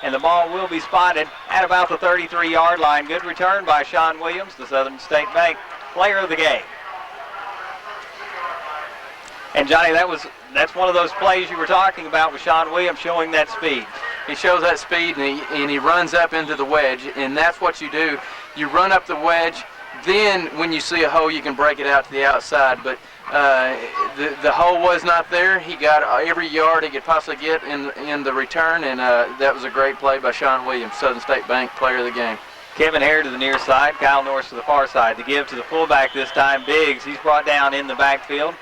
and the ball will be spotted at about the 33-yard line. Good return by Sean Williams, the Southern State Bank player of the game. And Johnny, that's one of those plays you were talking about with Sean Williams, showing that speed. He shows that speed, and he runs up into the wedge, and that's what you do. You run up the wedge, then when you see a hole, you can break it out to the outside. But the hole was not there. He got every yard he could possibly get in the return, and that was a great play by Sean Williams, Southern State Bank player of the game. Kevin Hare to the near side, Kyle Norris to the far side. To give to the fullback this time, Biggs. He's brought down in the backfield.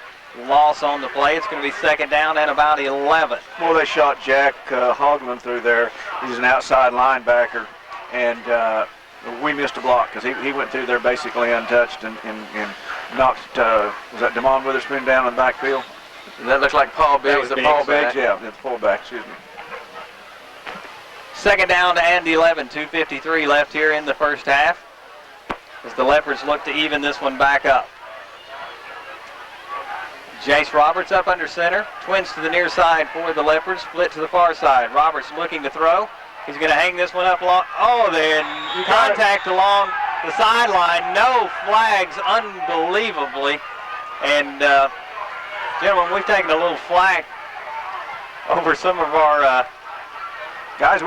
Loss on the play. It's going to be second down and about 11. Well, they shot Jack Hogland through there. He's an outside linebacker, and we missed a block because he went through there basically untouched and knocked, was that Damon Witherspoon down in the backfield? That looked like Paul Biggs. That was Paul Biggs, yeah, the fullback, excuse me. Second down and 11, 2:53 left here in the first half as the Leopards look to even this one back up. Jace Roberts up under center. Twins to the near side for the Leopards. Split to the far side. Roberts looking to throw. He's going to hang this one up long. Oh, then contact along the sideline. No flags, unbelievably. And, gentlemen, we've taken a little flack over some of our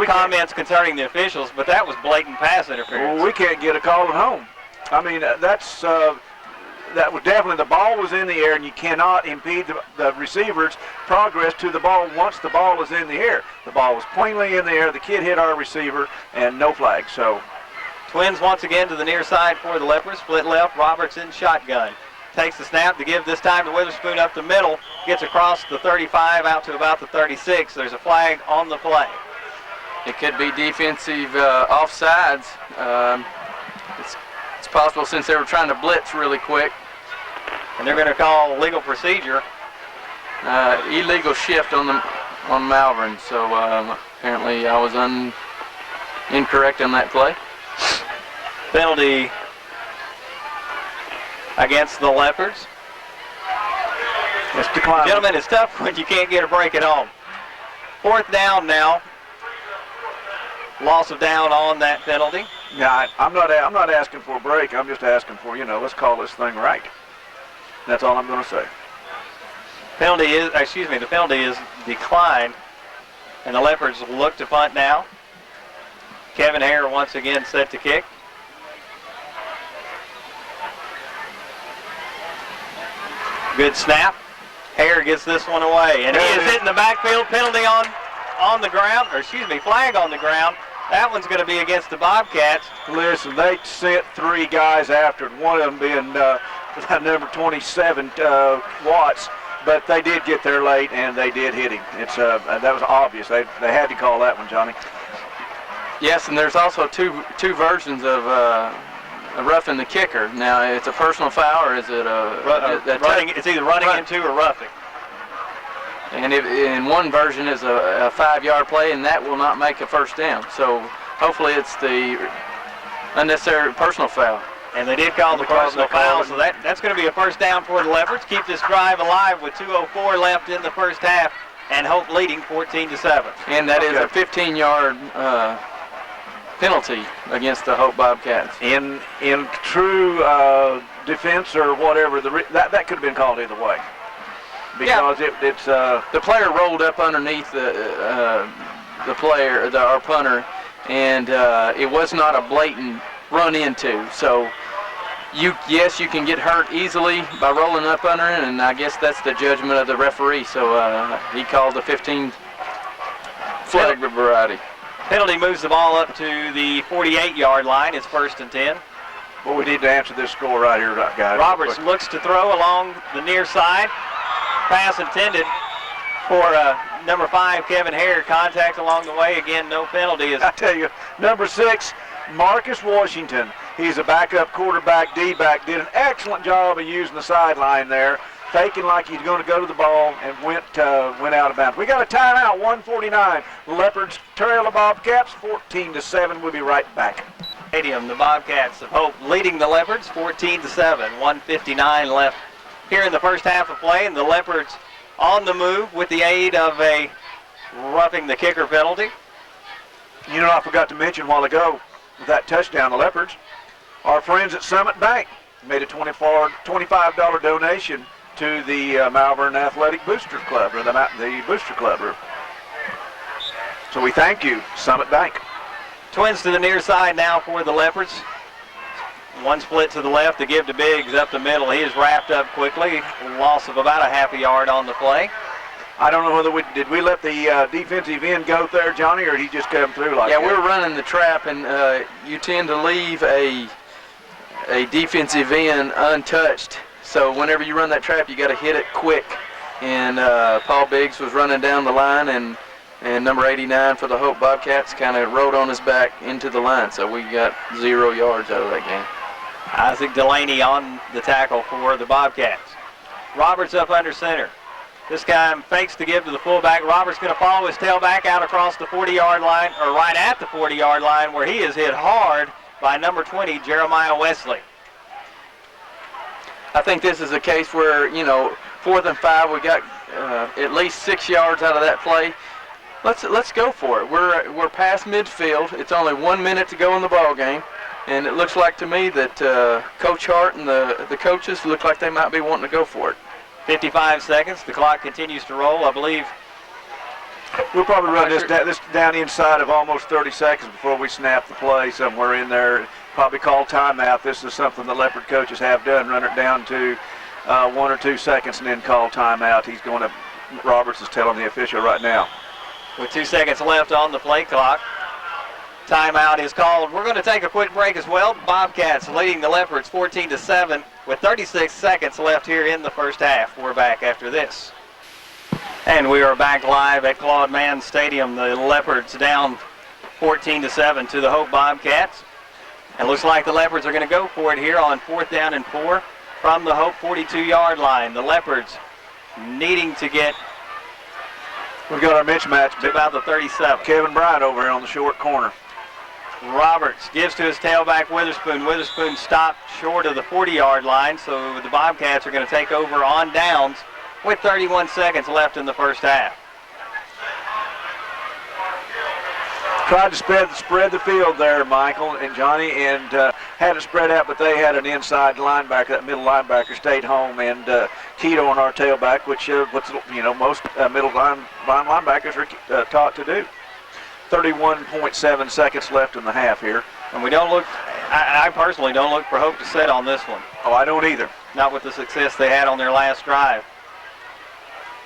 comments concerning the officials, but that was blatant pass interference. Well, we can't get a call at home. I mean, that's... that was definitely, the ball was in the air, and you cannot impede the receiver's progress to the ball once the ball is in the air. The ball was plainly in the air. The kid hit our receiver, and no flag. So Twins once again to the near side for the Leopards. Split left, Roberts in shotgun. Takes the snap to give this time to Witherspoon up the middle. Gets across the 35 out to about the 36. There's a flag on the play. It could be defensive offsides. It's possible since they were trying to blitz really quick. And they're going to call legal procedure. Illegal shift on Malvern. So apparently I was incorrect on that play. Penalty against the Leopards. it's declining. Gentlemen, it's tough when you can't get a break at home. 4th down now. Loss of down on that penalty. Yeah, I'm not asking for a break. I'm just asking for, let's call this thing right. That's all I'm going to say. The penalty is declined, and the Leopards look to punt now. Kevin Hare once again set to kick. Good snap. Hare gets this one away, and he is hitting the backfield. Penalty on the ground, flag on the ground. That one's going to be against the Bobcats. Listen, they sent 3 guys after it, one of them being number 27, Watts. But they did get there late, and they did hit him. That was obvious. They had to call that one, Johnny. Yes, and there's also two versions of roughing the kicker. Now, it's a personal foul, or is it running? It's either running into or roughing. And in one version is a 5-yard play, and that will not make a first down. So hopefully it's the unnecessary personal foul. And they did call the personal foul, so that's going to be a first down for the Leopards. Keep this drive alive with 2:04 left in the first half, and Hope leading 14-7. And that is a 15-yard penalty against the Hope Bobcats. In true defense or whatever, that could have been called either way. Because it's the player rolled up underneath the player, our punter, and it was not a blatant run into. So you can get hurt easily by rolling up under it, and I guess that's the judgment of the referee. So he called the 15 flag variety. Penalty moves the ball up to the 48-yard line. It's 1st and 10. Well, we need to answer this score right here, guys. Roberts looks to throw along the near side. Pass intended for number 5, Kevin Hare. Contact along the way. Again, no penalty. I tell you, number 6, Marcus Washington. He's a backup quarterback, D-back. Did an excellent job of using the sideline there, faking like he's going to go to the ball, and went out of bounds. We got a timeout, 1:49. Leopards trail the Bobcats, 14-7. We'll be right back. Stadium, the Bobcats of Hope leading the Leopards 14-7. 1:59 left here in the first half of play, and the Leopards on the move with the aid of a roughing the kicker penalty. I forgot to mention a while ago, with that touchdown, the Leopards, our friends at Summit Bank made a $25 donation to the Malvern Athletic Booster Club, or the Booster Club. So we thank you, Summit Bank. Twins to the near side now for the Leopards. One split to the left to give to Biggs up the middle. He is wrapped up quickly. Loss of about a half a yard on the play. I don't know whether we let the defensive end go there, Johnny, or did he just come through like that? Yeah, we're running the trap, and you tend to leave a defensive end untouched. So whenever you run that trap, you got to hit it quick. And Paul Biggs was running down the line, and number 89 for the Hope Bobcats kind of rode on his back into the line. So we got 0 yards out of that game. Isaac Delaney on the tackle for the Bobcats. Roberts up under center. This guy fakes to give to the fullback. Roberts going to follow his tailback out across the 40-yard line, or right at the 40-yard line, where he is hit hard by number 20, Jeremiah Wesley. I think this is a case where, 4th and 5, we got at least 6 yards out of that play. Let's go for it. We're past midfield. It's only 1 minute to go in the ball game. And it looks like to me that Coach Hart and the coaches look like they might be wanting to go for it. 55 seconds. The clock continues to roll. I believe we'll probably run this down inside of almost 30 seconds before we snap the play somewhere in there. probably call timeout. This is something the Leopard coaches have done, run it down to 1 or 2 seconds and then call timeout. Roberts is telling the official right now. With 2 seconds left on the play clock, timeout is called. We're going to take a quick break as well. Bobcats leading the Leopards 14-7 with 36 seconds left here in the first half. We're back after this. And we are back live at Claude Mann Stadium. The Leopards down 14-7 to the Hope Bobcats. And looks like the Leopards are going to go for it here on 4th down and 4 from the Hope 42-yard line. The Leopards needing to get We've got our mismatch to about the 37. Kevin Bryant over here on the short corner. Roberts gives to his tailback Witherspoon. Witherspoon stopped short of the 40-yard line, so the Bobcats are going to take over on downs with 31 seconds left in the first half. Tried to spread the field there, Michael and Johnny, and had it spread out, but they had an inside linebacker. That middle linebacker stayed home, and Keto on our tailback, which most middle line linebackers are taught to do. 31.7 seconds left in the half here. And we don't look, I personally don't look for Hope to set on this one. Oh, I don't either. Not with the success they had on their last drive.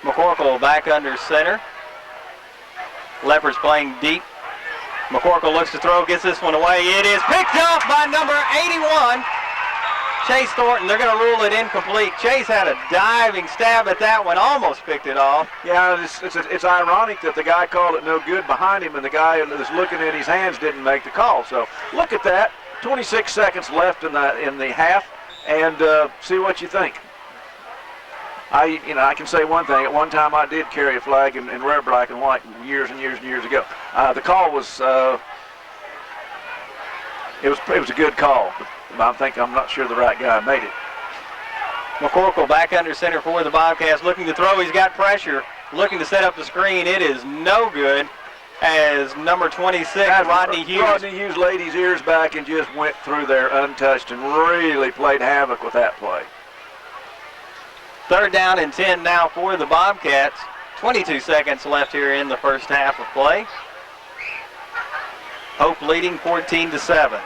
McCorkle back under center. Leopards playing deep. McCorkle looks to throw, gets this one away. It is picked up by number 81, Chase Thornton. They're going to rule it incomplete. Chase had a diving stab at that one, almost picked it off. Yeah, it's ironic that the guy called it no good behind him, and the guy that was looking at his hands didn't make the call. So look at that. 26 seconds left in the half, and see what you think. I can say one thing. At one time, I did carry a flag in red, black, and white years and years and years ago. The call was it was a good call. I'm not sure the right guy made it. McCorkle back under center for the Bobcats, looking to throw. He's got pressure, looking to set up the screen. It is no good. As number 26, Rodney Hughes. Rodney Hughes laid his ears back and just went through there untouched and really played havoc with that play. 3rd down and 10 now for the Bobcats. 22 seconds left here in the first half of play. Hope leading 14-7.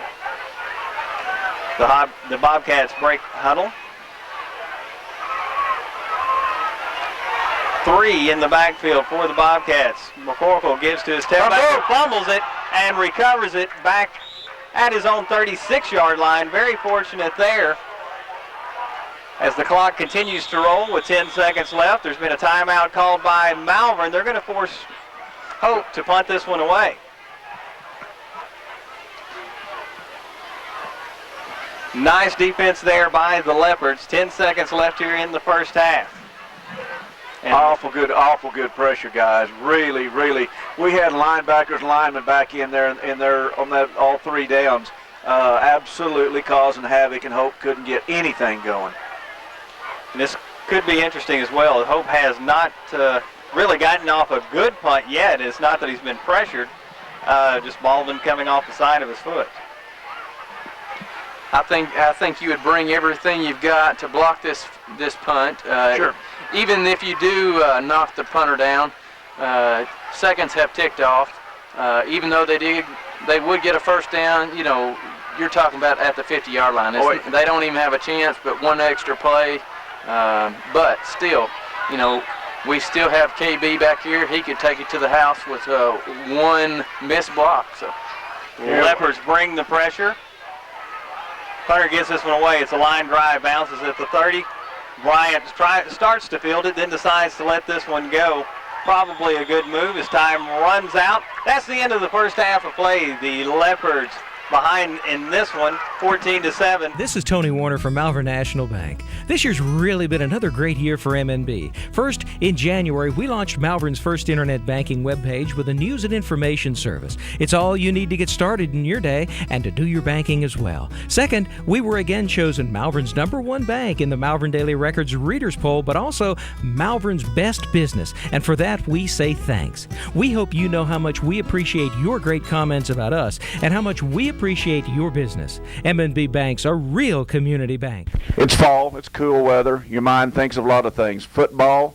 The Bobcats break huddle. 3 in the backfield for the Bobcats. McCorkle gives to his tailback, fumbles it, and recovers it back at his own 36-yard line. Very fortunate there. As the clock continues to roll with 10 seconds left, there's been a timeout called by Malvern. They're going to force Hope to punt this one away. Nice defense there by the Leopards. 10 seconds left here in the first half. And awful good pressure, guys. Really. We had linebackers and linemen back in there on that all 3 downs, absolutely causing havoc, and Hope couldn't get anything going. And this could be interesting as well. Hope has not really gotten off a good punt yet. It's not that he's been pressured, just Malvern coming off the side of his foot. I think you would bring everything you've got to block this punt. Sure. Even if you do knock the punter down, seconds have ticked off. Even though they would get a first down. You're talking about at the 50-yard line. They don't even have a chance, but one extra play. But still, we still have KB back here. He could take it to the house with one missed block. So Leopards bring the pressure. Punter gets this one away. It's a line drive, bounces at the 30. Bryant starts to field it, then decides to let this one go. Probably a good move as time runs out. That's the end of the first half of play. The Leopards behind in this one, 14-7. This is Tony Warner from Malvern National Bank. This year's really been another great year for MNB. First, in January, we launched Malvern's first internet banking webpage with a news and information service. It's all you need to get started in your day and to do your banking as well. Second, we were again chosen Malvern's #1 bank in the Malvern Daily Record's Readers Poll, but also Malvern's best business. And for that, we say thanks. We hope you know how much we appreciate your great comments about us and how much we appreciate your business. M&B Bank's a real community bank. It's fall. It's cool weather. Your mind thinks of a lot of things. Football,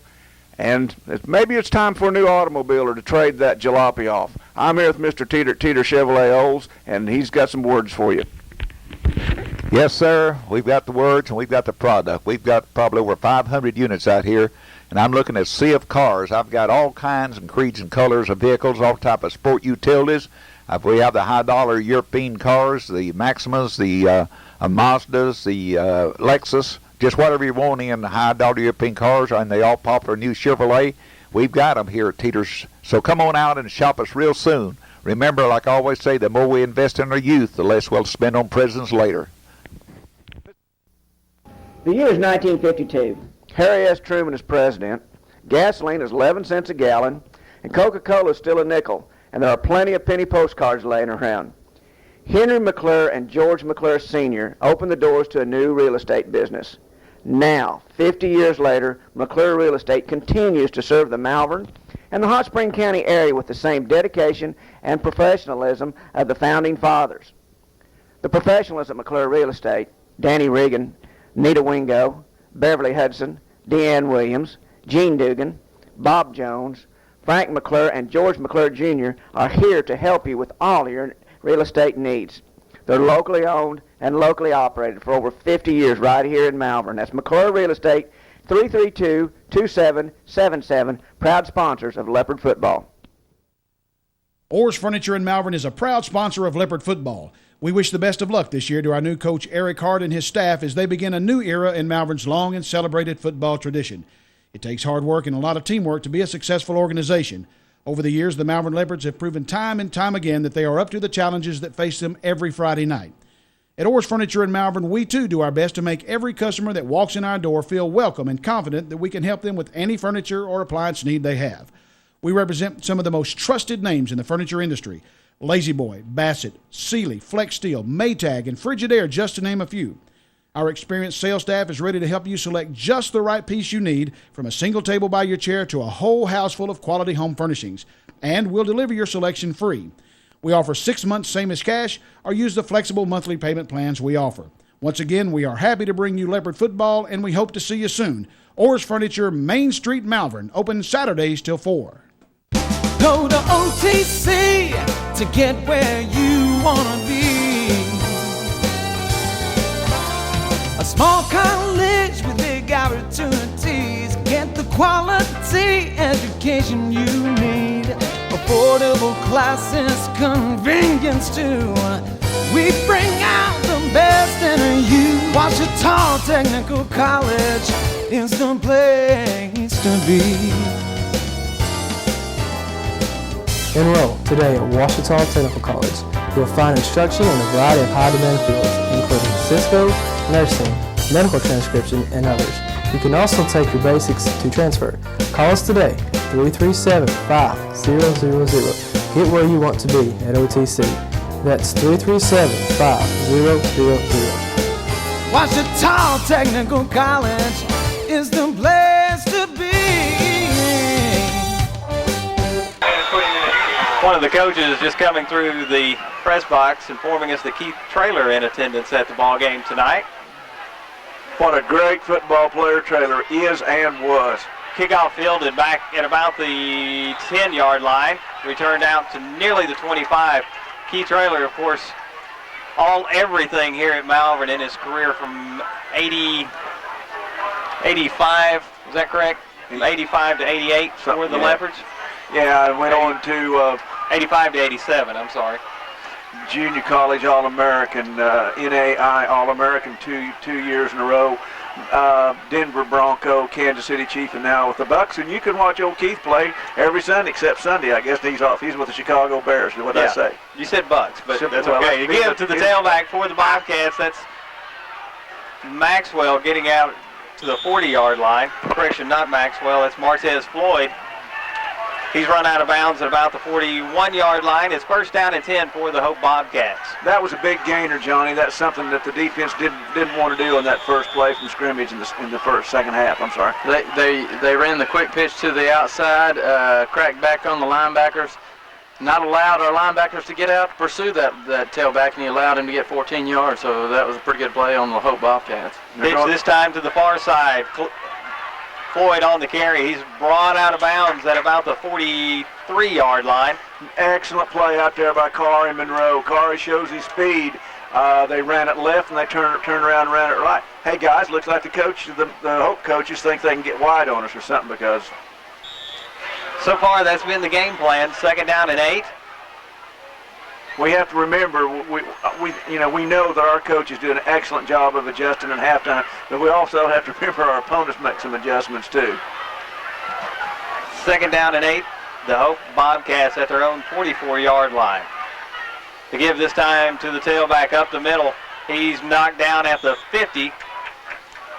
and maybe it's time for a new automobile or to trade that jalopy off. I'm here with Mr. Teeter Chevrolet Olds, and he's got some words for you. Yes, sir. We've got the words and we've got the product. We've got probably over 500 units out here, and I'm looking at a sea of cars. I've got all kinds and creeds and colors of vehicles, all type of sport utilities. We have the high-dollar European cars, the Maximas, the Mazdas, the Lexus, just whatever you want in the high-dollar European cars, and the all-popular new Chevrolet. We've got them here at Teeter's. So come on out and shop us real soon. Remember, like I always say, the more we invest in our youth, the less we'll spend on prisons later. The year is 1952. Harry S. Truman is president. Gasoline is 11 cents a gallon, and Coca-Cola is still a nickel, and there are plenty of penny postcards laying around. Henry McClure and George McClure Sr. opened the doors to a new real estate business. Now, 50 years later, McClure Real Estate continues to serve the Malvern and the Hot Spring County area with the same dedication and professionalism of the Founding Fathers. The professionals at McClure Real Estate, Danny Regan, Nita Wingo, Beverly Hudson, Deanne Williams, Gene Dugan, Bob Jones, Frank McClure, and George McClure Jr. are here to help you with all your real estate needs. They're locally owned and locally operated for over 50 years right here in Malvern. That's McClure Real Estate, 332-2777, proud sponsors of Leopard Football. Orr's Furniture in Malvern is a proud sponsor of Leopard Football. We wish the best of luck this year to our new coach Eric Hart and his staff as they begin a new era in Malvern's long and celebrated football tradition. It takes hard work and a lot of teamwork to be a successful organization. Over the years, the Malvern Leopards have proven time and time again that they are up to the challenges that face them every Friday night. At Orr's Furniture in Malvern, we too do our best to make every customer that walks in our door feel welcome and confident that we can help them with any furniture or appliance need they have. We represent some of the most trusted names in the furniture industry: Lazy Boy, Bassett, Sealy, Flex Steel, Maytag, and Frigidaire, just to name a few. Our experienced sales staff is ready to help you select just the right piece you need, from a single table by your chair to a whole house full of quality home furnishings. And we'll deliver your selection free. We offer 6 months same as cash, or use the flexible monthly payment plans we offer. Once again, we are happy to bring you Leopard Football, and we hope to see you soon. Orr's Furniture, Main Street, Malvern, open Saturdays till 4. Go to OTC to get where you want to be. A small college with big opportunities. Get the quality education you need. Affordable classes, convenience too. We bring out the best in you. Washita Technical College is the place to be. Enroll today at Washita Technical College. You'll find instruction in a variety of high-demand fields, including Cisco, nursing, medical transcription, and others. You can also take your basics to transfer. Call us today, 337-5000. Get where you want to be at OTC. That's 337-5000. Washita Technical College is the place to be. One of the coaches is just coming through the press box informing us that Keith Traylor in attendance at the ball game tonight. What a great football player Traylor is and was. Kickoff fielded back at about the 10-yard line, returned out to nearly the 25. Keith Traylor, of course, everything here at Malvern in his career from 85, is that correct? From 85 to 88 for the Leopards? Yeah, I went on to 85 to 87, I'm sorry. Junior College All-American, NAI All-American two years in a row, Denver Bronco, Kansas City Chief, and now with the Bucks. And you can watch old Keith play every Sunday except Sunday. I guess he's off. He's with the Chicago Bears. What did I say? You said Bucks, but that's okay. You give to the tailback for the Bobcats. That's Maxwell getting out to the 40-yard line. Correction, not Maxwell. That's Martez Floyd. He's run out of bounds at about the 41-yard line. It's first down and 10 for the Hope Bobcats. That was a big gainer, Johnny. That's something that the defense didn't want to do in that first play from scrimmage in the second half. I'm sorry. They ran the quick pitch to the outside, cracked back on the linebackers. Not allowed our linebackers to get out to pursue that tailback, and he allowed him to get 14 yards. So that was a pretty good play on the Hope Bobcats. Pitch this time to the far side. Floyd on the carry. He's brought out of bounds at about the 43-yard line. Excellent play out there by Corey Monroe. Corey shows his speed. They ran it left and they turned around and ran it right. Hey guys, looks like the Hope coaches think they can get wide on us or something, because so far that's been the game plan. 2nd down and 8. we have to remember, we know that our coaches do an excellent job of adjusting at halftime, but we also have to remember our opponents make some adjustments too. 2nd down and 8. The Hope Bobcats at their own 44-yard line. To give this time to the tailback up the middle. He's knocked down at the 50.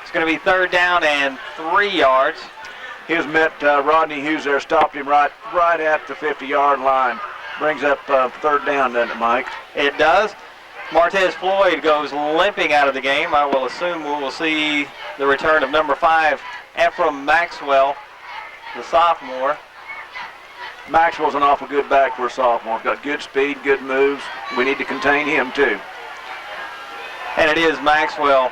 It's going to be 3rd down and 3 yards. He was met, Rodney Hughes there, stopped him right at the 50-yard line. Brings up 3rd down, doesn't it, Mike? It does. Martez Floyd goes limping out of the game. I will assume we will see the return of number 5, Ephraim Maxwell, the sophomore. Maxwell's an awful good back for a sophomore. Got good speed, good moves. We need to contain him too. And it is Maxwell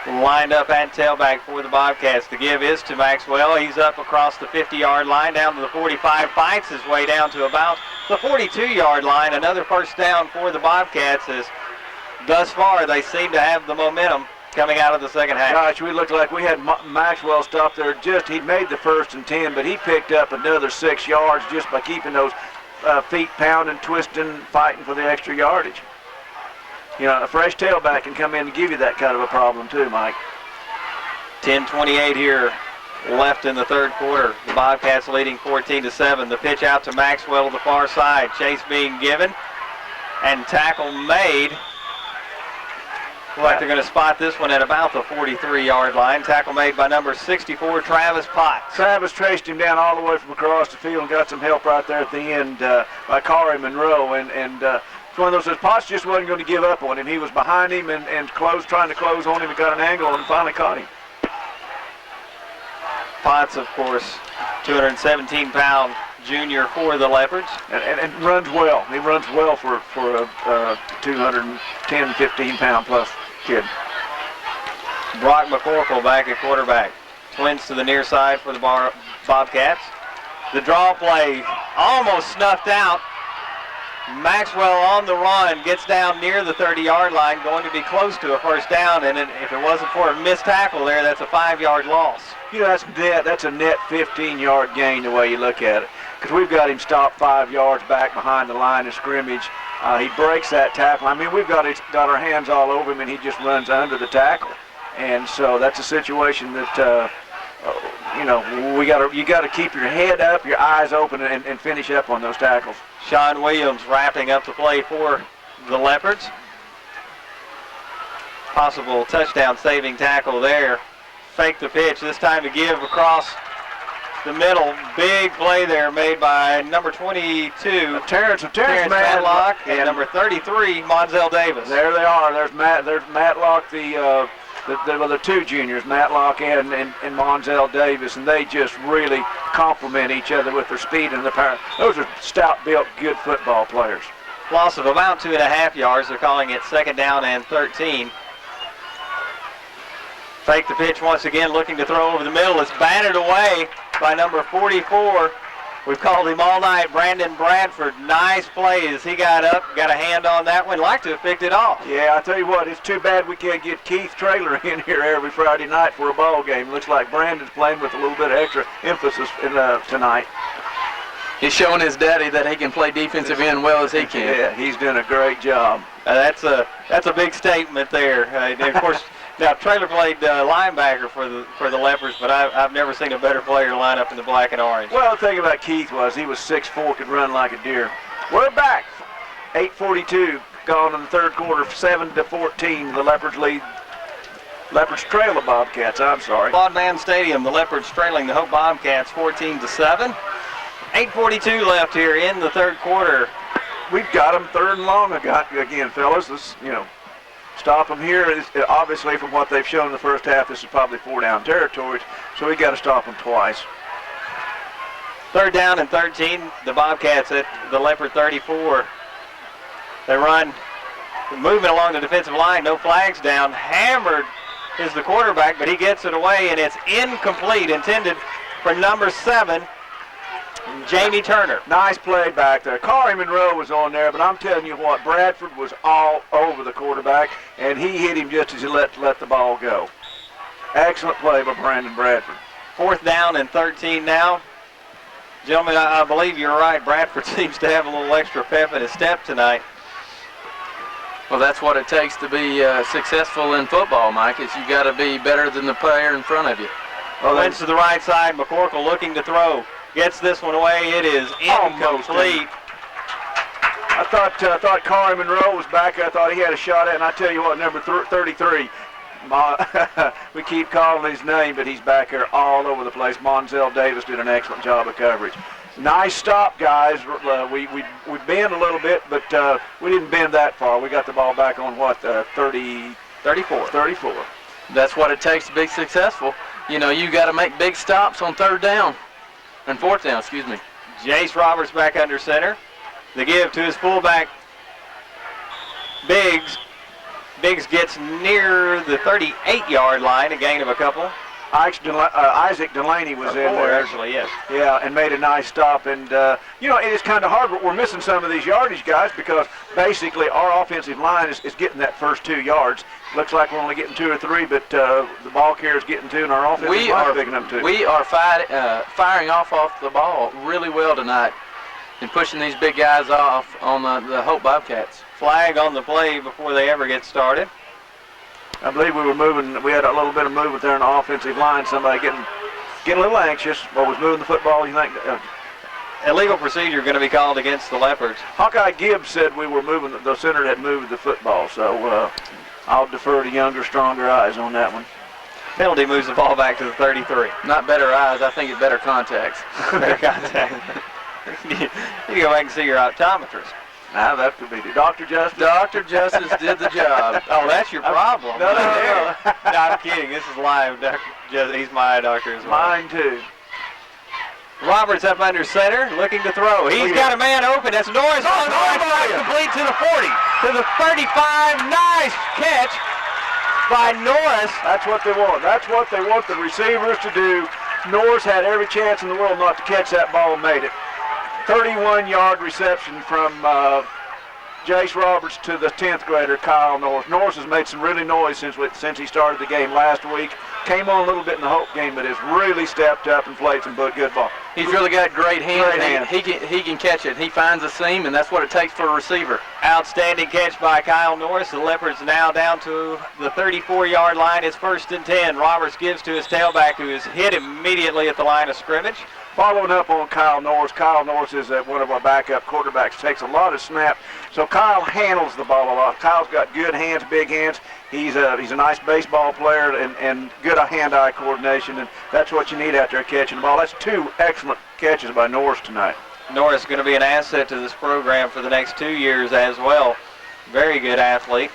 lined up at tailback for the Bobcats. The give is to Maxwell. He's up across the 50-yard line down to the 45, fights his way down to about the 42-yard line. Another 1st down for the Bobcats, as thus far they seem to have the momentum coming out of the second half. Gosh, we looked like we had Maxwell stop there. He'd made the 1st and 10, but he picked up another 6 yards just by keeping those feet pounding, twisting, fighting for the extra yardage. A fresh tailback can come in and give you that kind of a problem too, Mike. 10:28 here left in the 3rd quarter. The Bobcats leading 14-7. The pitch out to Maxwell to the far side. Chase being given, and tackle made. Looks like they're going to spot this one at about the 43-yard line. Tackle made by number 64, Travis Potts. Travis traced him down all the way from across the field and got some help right there at the end by Corey Monroe. And it's one of those, Potts just wasn't going to give up on him. He was behind him and trying to close on him and got an angle and finally caught him. Potts, of course, 217-pound junior for the Leopards. And runs well. He runs well for a 210, 15-pound plus kid. Brock McCorkle back at quarterback. Twins to the near side for the Bobcats. The draw play almost snuffed out. Maxwell on the run, gets down near the 30-yard line, going to be close to a 1st down, and if it wasn't for a missed tackle there, that's a 5-yard loss. That's a net 15-yard gain the way you look at it, because we've got him stopped 5 yards back behind the line of scrimmage. He breaks that tackle. I mean, we've got our hands all over him, and he just runs under the tackle. And so that's a situation that, you got to keep your head up, your eyes open, and finish up on those tackles. Sean Williams wrapping up the play for the Leopards. Possible touchdown saving tackle there. Fake the pitch, this time to give across the middle. Big play there made by number 22, Terrence Matlock, and number 33, Monzel Davis. There they are. There's Matlock, the 2 juniors, Matlock and Monzel Davis, and they just really complement each other with their speed and their power. Those are stout-built, good football players. Loss of about 2.5 yards. They're calling it 2nd down and 13. Fake the pitch once again, looking to throw over the middle. It's batted away by number 44. We've called him all night, Brandon Bradford. Nice play as he got up, got a hand on that one. Like to have picked it off. Yeah, I tell you what, it's too bad we can't get Keith Traylor in here every Friday night for a ball game. Looks like Brandon's playing with a little bit of extra emphasis tonight. He's showing his daddy that he can play defensive end well as he can. Yeah, he's doing a great job. That's a big statement there. And of course, now Traylor played linebacker for the Leopards, but I've never seen a better player line up in the black and orange. Well, the thing about Keith was he was 6'4", could run like a deer. We're back. 8:42 gone in the 3rd quarter, 7-14. The Leopards lead. Leopards trail the Bobcats. I'm sorry. Claude Mann Stadium. The Leopards trailing the Hope Bobcats 14-7. 8:42 left here in the 3rd quarter. We've got them 3rd and long again, fellas. Let's, stop them here. Obviously, from what they've shown in the first half, this is probably 4-down territory, so we got to stop them twice. 3rd down and 13. The Bobcats at the Leopard 34. They run, moving along the defensive line. No flags down. Hammered is the quarterback, but he gets it away, and it's incomplete. Intended for number 7, Jamie Turner. Nice play back there. Corey Monroe was on there, but I'm telling you what, Bradford was all over the quarterback, and he hit him just as he let the ball go. Excellent play by Brandon Bradford. 4th down and 13 now. Gentlemen, I believe you're right. Bradford seems to have a little extra pep in his step tonight. Well, that's what it takes to be successful in football, Mike, is you got to be better than the player in front of you. Well, wins to the right side. McCorkle looking to throw. Gets this one away. It is incomplete. I thought Corey Monroe was back there. I thought he had a shot at it, and I tell you what, number 33, we keep calling his name, but he's back there all over the place. Monzel Davis did an excellent job of coverage. Nice stop, guys. We bend a little bit, but we didn't bend that far. We got the ball back on, 34. That's what it takes to be successful. You know, you got to make big stops on 3rd down. And 4th down, excuse me. Jace Roberts back under center. The give to his fullback, Biggs. Biggs gets near the 38-yard line, a gain of a couple. Isaac Delaney was in there. Actually, yes. Yeah, and made a nice stop. And, you know, it is kind of hard, but we're missing some of these yardage, guys, because basically our offensive line is getting that first 2 yards. Looks like we're only getting 2 or 3, but the ball carrier's getting 2, and our offensive line is picking up 2. We are firing off the ball really well tonight and pushing these big guys off on the Hope Bobcats. Flag on the play before they ever get started. I believe we were moving. We had a little bit of movement there in the offensive line. Somebody getting a little anxious. What was moving the football? You think? Illegal procedure going to be called against the Leopards. Hawkeye Gibbs said we were moving. The center had moved the football. So I'll defer to younger, stronger eyes on that one. Penalty moves the ball back to the 33. Not better eyes. I think it's better contacts. Better contact. You go back and see your optometrist. Now that could be Dr. Justice. Dr. Justice did the job. Oh, that's your problem. No. No, I'm kidding. This is live. Dr. Justice, he's my eye doctor as well. Mine too. Roberts up under center, looking to throw. He's got a man open. That's Norris. Norris complete to the 40, to the 35. Nice catch by Norris. That's what they want. That's what they want the receivers to do. Norris had every chance in the world not to catch that ball and made it. 31-yard reception from Jace Roberts to the 10th grader, Kyle Norris. Norris has made some really noise since he started the game last week. Came on a little bit in the Hope game, but has really stepped up and played some good ball. He's really got great hands. Great hands. He can catch it. He finds a seam, and that's what it takes for a receiver. Outstanding catch by Kyle Norris. The Leopards now down to the 34-yard line. It's 1st and 10. Roberts gives to his tailback, who is hit immediately at the line of scrimmage. Following up on Kyle Norris is one of our backup quarterbacks, takes a lot of snaps. So Kyle handles the ball a lot. Kyle's got good hands, big hands. He's a nice baseball player and good hand-eye coordination, and that's what you need out there catching the ball. That's 2 excellent catches by Norris tonight. Norris is going to be an asset to this program for the next 2 years as well. Very good athlete.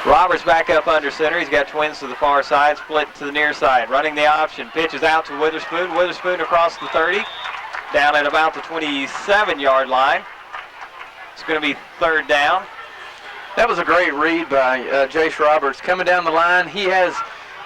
Roberts back up under center. He's got twins to the far side, split to the near side. Running the option, pitches out to Witherspoon. Witherspoon across the 30, down at about the 27-yard line. It's going to be 3rd down. That was a great read by Jace Roberts. Coming down the line, he has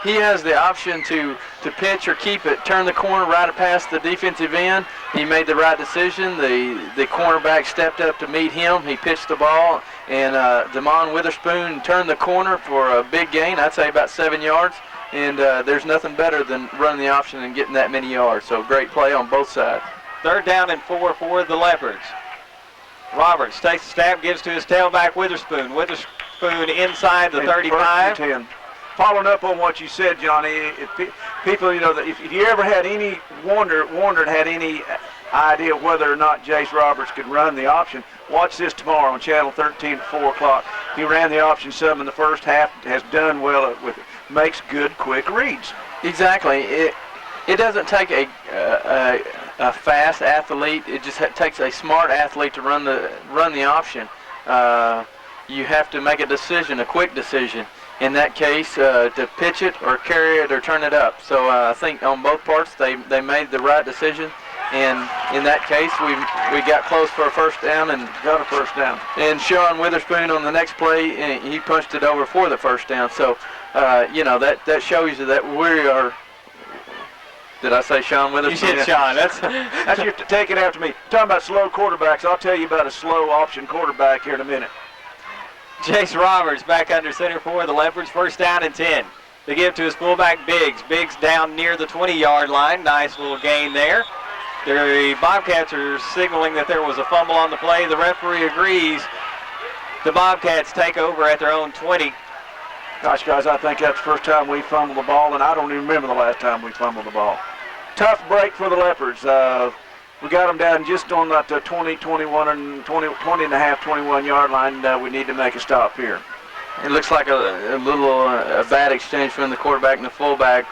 the option to pitch or keep it, turn the corner right past the defensive end. He made the right decision. The cornerback stepped up to meet him. He pitched the ball, and Damon Witherspoon turned the corner for a big gain, I'd say about 7 yards. And there's nothing better than running the option and getting that many yards. So great play on both sides. 3rd down and 4 for the Leopards. Roberts takes the snap, gives to his tailback Witherspoon. Witherspoon inside the 35. Following up on what you said, Johnny, people, you know, that if you ever had any had any idea whether or not Jace Roberts could run the option, watch this tomorrow on Channel 13 at 4 o'clock. He ran the option some in the first half, has done well with it, makes good, quick reads. Exactly. It doesn't take a fast athlete. It just takes a smart athlete to run the option. You have to make a decision, a quick decision. In that case, to pitch it or carry it or turn it up. So I think on both parts they made the right decision. And in that case, we got close for a 1st down and got a 1st down. And Sean Witherspoon on the next play, he punched it over for the 1st down. So you know, that shows you that we are Did I say Sean Witherspoon? You said Sean. That's your taking after me. Talking about slow quarterbacks, I'll tell you about a slow option quarterback here in a minute. Jace Roberts back under center for the Leopards. First down and 10. They give to his fullback, Biggs. Biggs down near the 20-yard line. Nice little gain there. The Bobcats are signaling that there was a fumble on the play. The referee agrees. The Bobcats take over at their own 20. Gosh, guys, I think that's the first time we fumbled the ball, and I don't even remember the last time we fumbled the ball. Tough break for the Leopards. We got them down just on that 20 and a half, 21-yard line. We need to make a stop here. It looks like a little bad exchange from the quarterback and the fullback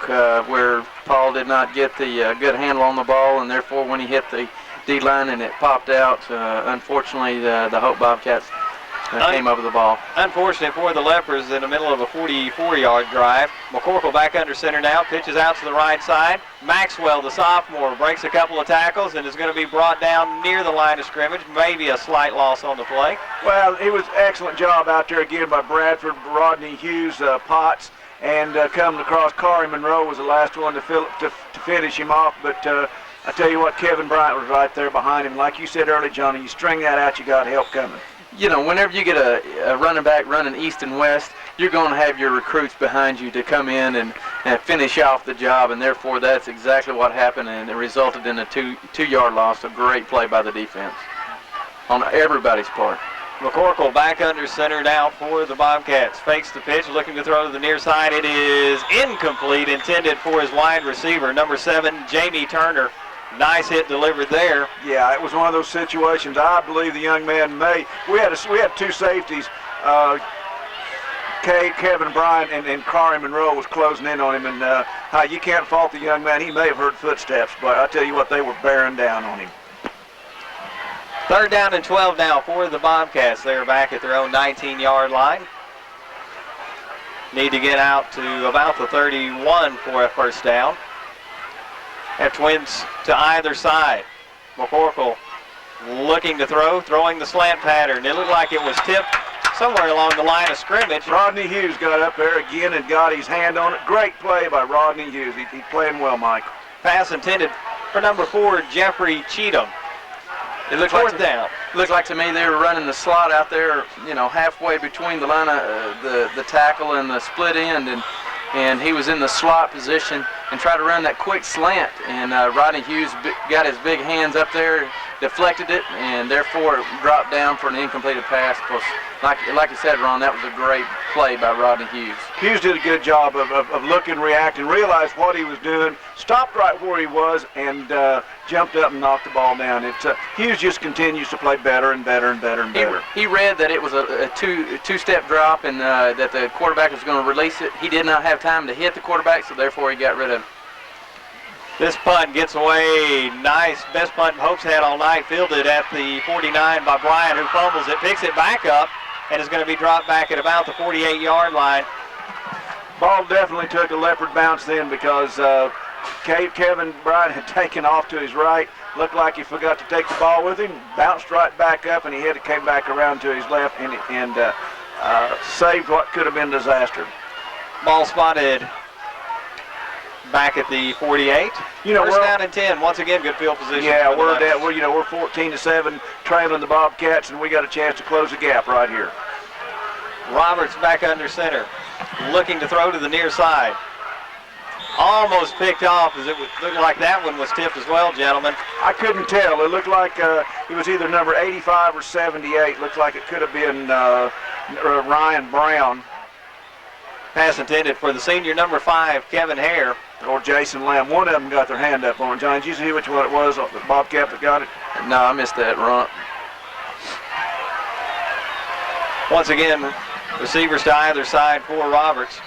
where Paul did not get the good handle on the ball, and therefore when he hit the D-line and it popped out, unfortunately the Hope Bobcats came over the ball. Unfortunate for the Leopards in the middle of a 44-yard drive. McCorkle back under center now, pitches out to the right side. Maxwell, the sophomore, breaks a couple of tackles and is going to be brought down near the line of scrimmage. Maybe a slight loss on the play. Well, it was excellent job out there again by Bradford, Rodney Hughes, Potts, and coming across. Corey Monroe was the last one to finish him off, but I tell you what, Kevin Bryant was right there behind him. Like you said earlier, Johnny, you string that out, you got help coming. You know, whenever you get a running back running east and west, you're going to have your recruits behind you to come in and finish off the job, and therefore that's exactly what happened, and it resulted in a two-yard loss. A great play by the defense on everybody's part. McCorkle back under center now for the Bobcats. Fakes the pitch, looking to throw to the near side. It is incomplete, intended for his wide receiver, number 7, Jamie Turner. Nice hit delivered there. Yeah, it was one of those situations. I believe the young man may. We had two safeties. Kevin Bryant and Corey Monroe was closing in on him, and you can't fault the young man. He may have heard footsteps, but I tell you what, they were bearing down on him. Third down and 12 now for the Bobcats. They're back at their own 19-yard line. Need to get out to about the 31 for a first down. Have twins to either side. McCorkle looking to throw, throwing the slant pattern. It looked like it was tipped somewhere along the line of scrimmage. Rodney Hughes got up there again and got his hand on it. Great play by Rodney Hughes. He's playing well, Mike. Pass intended for number 4, Jeffrey Cheatham. It looked like to me they were running the slot out there, you know, halfway between the line of the tackle and the split end, and he was in the slot position and tried to run that quick slant, and Rodney Hughes got his big hands up there, deflected it, and therefore dropped down for an incompleted pass. Of course, like you said, Ron, that was a great play by Rodney Hughes. Hughes did a good job of looking, reacting, realized what he was doing, stopped right where he was, and jumped up and knocked the ball down. Hughes just continues to play better and better and better and better. He read that it was a two-step drop and that the quarterback was going to release it. He did not have time to hit the quarterback, so therefore he got rid of it. This punt gets away. Nice. Best punt Hope's had all night. Fielded at the 49 by Bryant, who fumbles it, picks it back up, and is going to be dropped back at about the 48-yard line. Ball definitely took a Leopard bounce then because Kevin Bryant had taken off to his right. Looked like he forgot to take the ball with him. Bounced right back up, and he came back around to his left and saved what could have been disaster. Ball spotted back at the 48. First down and 10. Once again, good field position. Yeah, we're 14-7, trailing the Bobcats, and we got a chance to close the gap right here. Roberts back under center, looking to throw to the near side. Almost picked off, as it looked like that one was tipped as well, gentlemen. I couldn't tell. It looked like it was either number 85 or 78. Looked like it could have been Ryan Brown. Pass intended for the senior number 5, Kevin Hare. Or Jason Lamb. One of them got their hand up on it. John, did you see which one it was, the Bobcat that got it? No, I missed that, Ron. Once again, receivers to either side for Roberts.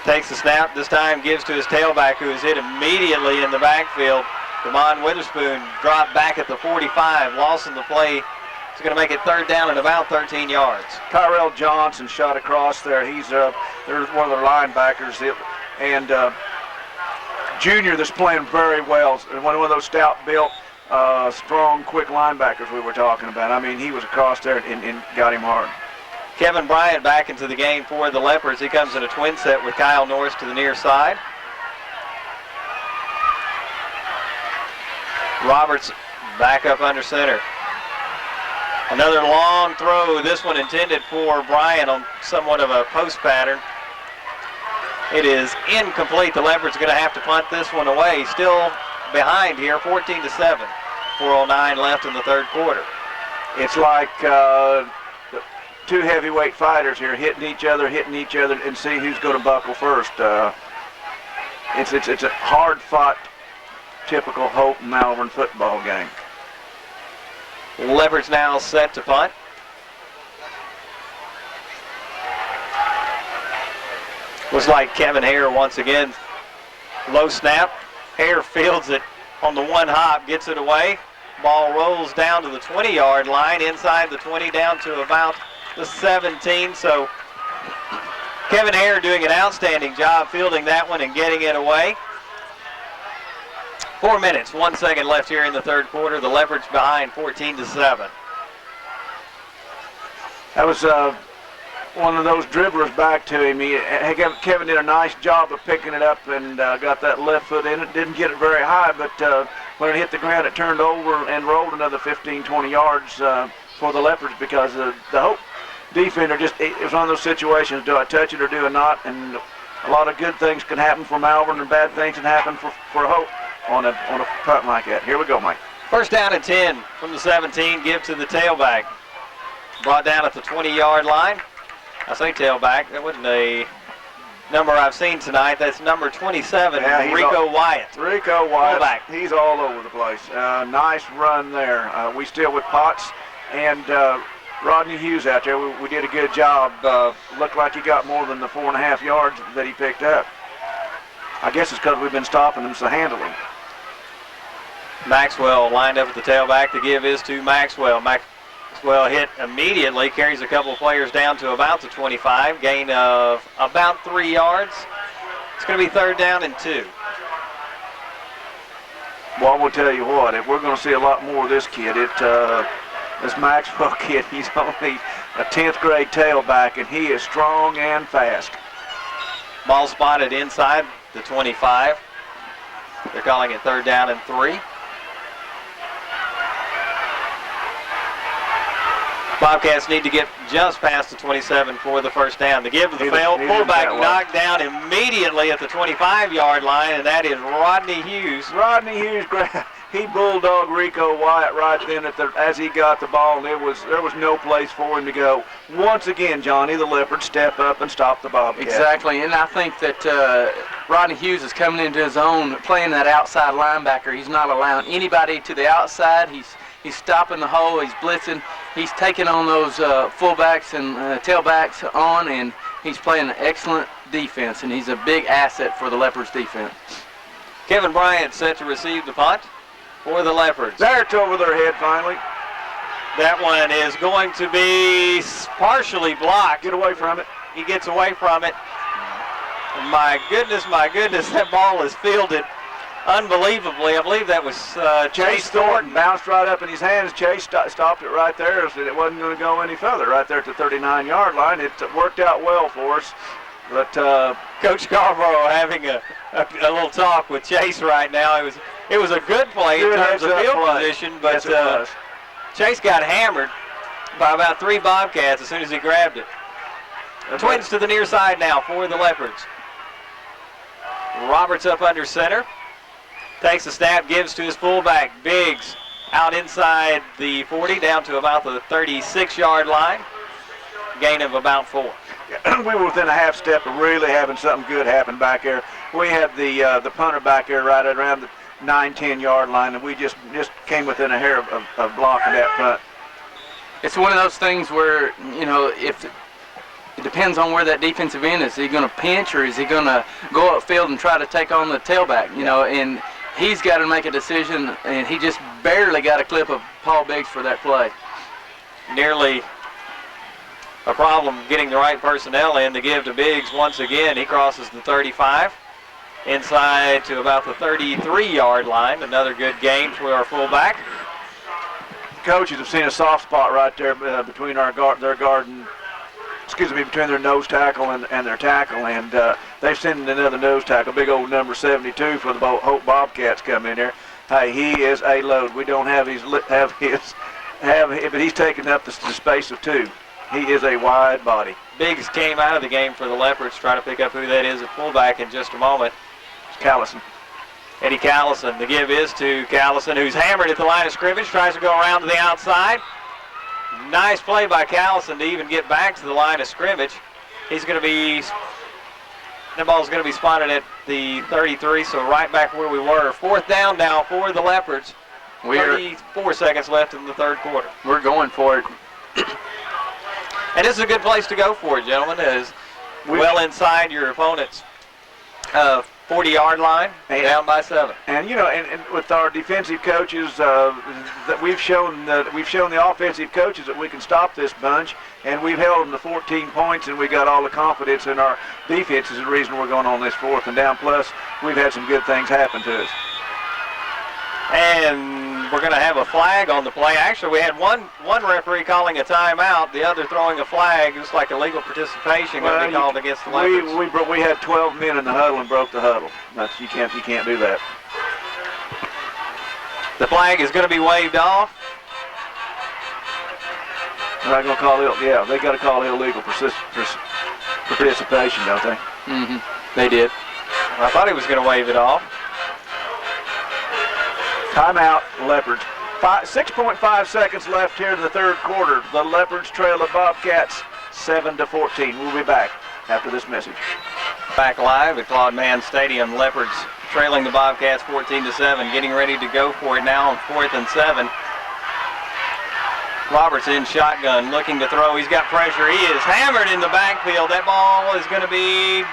Takes the snap, this time gives to his tailback, who is hit immediately in the backfield. Damon Witherspoon dropped back at the 45, loss in the play. It's going to make it third down and about 13 yards. Tyrell Johnson shot across there. He's they're one of their linebackers. And junior that's playing very well. One of those stout-built, strong, quick linebackers we were talking about. I mean, he was across there and got him hard. Kevin Bryant back into the game for the Leopards. He comes in a twin set with Kyle Norris to the near side. Roberts back up under center. Another long throw, this one intended for Bryant on somewhat of a post pattern. It is incomplete. The Leopards going to have to punt this one away. Still behind here, 14-7. 4:09 left in the third quarter. It's like two heavyweight fighters here hitting each other, and see who's going to buckle first. It's a hard-fought, typical Hope Malvern football game. Leopards now set to punt. Looks like Kevin Hare once again. Low snap. Hare fields it on the one hop, gets it away. Ball rolls down to the 20-yard line, inside the 20, down to about the 17. So Kevin Hare doing an outstanding job fielding that one and getting it away. 4 minutes, 1 second left here in the third quarter. The Leopards behind 14-7. That was one of those dribblers back to him. Kevin did a nice job of picking it up and got that left foot in it. Didn't get it very high, but when it hit the ground, it turned over and rolled another 15, 20 yards for the Leopards because the Hope defender it was one of those situations, do I touch it or do I not? And a lot of good things can happen for Malvern and bad things can happen for Hope on a punt like that. Here we go, Mike. First down and 10 from the 17, give to the tailback. Brought down at the 20-yard line. I say tailback, that wasn't a number I've seen tonight. That's number 27, Rico Wyatt. Rico Wyatt, fullback. He's all over the place. Nice run there. We still with Potts and Rodney Hughes out there. We did a good job. Looked like he got more than the 4.5 yards that he picked up. I guess it's because we've been stopping him so handily. Maxwell lined up at the tailback. The give is to Maxwell. Maxwell hit immediately, carries a couple of players down to about the 25, gain of about 3 yards. It's going to be third down and 2. Well, we'll tell you what, if we're going to see a lot more of this kid, this Maxwell kid, he's only a 10th grade tailback, and he is strong and fast. Ball spotted inside the 25. They're calling it third down and 3. Bobcats need to get just past the 27 for the first down. The give to the fail. Fullback knocked down immediately at the 25-yard line, and that is Rodney Hughes. Rodney Hughes, he bulldogged Rico Wyatt right then as he got the ball, and there was no place for him to go. Once again, Johnny, the Leopards step up and stop the Bobcats. Exactly, and I think that Rodney Hughes is coming into his own, playing that outside linebacker. He's not allowing anybody to the outside. He's stopping the hole. He's blitzing. He's taking on those fullbacks and tailbacks on, and he's playing an excellent defense, and he's a big asset for the Leopards defense. Kevin Bryant set to receive the punt for the Leopards. There, it's over their head finally. That one is going to be partially blocked. Get away from it. He gets away from it. My goodness, that ball is fielded unbelievably. I believe that was Chase Thornton. Bounced right up in his hands. Chase stopped it right there, so it wasn't going to go any further. Right there at the 39-yard line. It worked out well for us. But Coach Scarborough having a little talk with Chase right now. It was a good play in terms of field position, but yes, Chase got hammered by about 3 Bobcats as soon as he grabbed it. Twins to the near side now for the Leopards. Roberts up under center. Takes the snap, gives to his fullback. Biggs out inside the 40, down to about the 36-yard line. Gain of about 4. We were within a half step of really having something good happen back there. We had the punter back there right around the 9-10-yard line, and we just came within a hair of blocking that punt. It's one of those things where, if it depends on where that defensive end is. Is he going to pinch, or is he going to go upfield and try to take on the tailback? And he's got to make a decision, and he just barely got a clip of Paul Biggs for that play. Nearly a problem getting the right personnel in to give to Biggs once again. He crosses the 35, inside to about the 33-yard line. Another good gain for our fullback. Coaches have seen a soft spot right there between between their nose tackle and their tackle, and they've sent another nose tackle, big old number 72 for the Hope Bobcats come in there. Hey, he is a load. We don't have but he's taking up the space of two. He is a wide body. Biggs came out of the game for the Leopards. Trying to pick up who that is at fullback in just a moment. It's Callison. Eddie Callison. The give is to Callison, who's hammered at the line of scrimmage. Tries to go around to the outside. Nice play by Callison to even get back to the line of scrimmage. He's going to be, the ball's going to be spotted at the 33, so right back where we were. 4th down now for the Leopards. 34 seconds left in the third quarter. We're going for it. And this is a good place to go for it, gentlemen, as well inside your opponent's 40-yard line, down by 7. And you know, and with our defensive coaches, that we've shown the offensive coaches that we can stop this bunch, and we've held them to 14 points, and we got all the confidence in our defense is the reason we're going on this 4th and down. Plus, we've had some good things happen to us. And we're going to have a flag on the play. Actually, we had one referee calling a timeout, the other throwing a flag. It's like illegal participation going to be called against the Leopards. We had 12 men in the huddle and broke the huddle. You can't do that. The flag is going to be waved off. They're not going to call it. Yeah, they got to call it illegal participation, don't they? Mm-hmm. They did. I thought he was going to wave it off. Timeout, Leopards. 6.5 seconds left here in the third quarter. The Leopards trail the Bobcats 7-14. We'll be back after this message. Back live at Claude Mann Stadium. Leopards trailing the Bobcats 14-7. Getting ready to go for it now on 4th and 7. Roberts in shotgun, looking to throw. He's got pressure. He is hammered in the backfield. That ball is going to be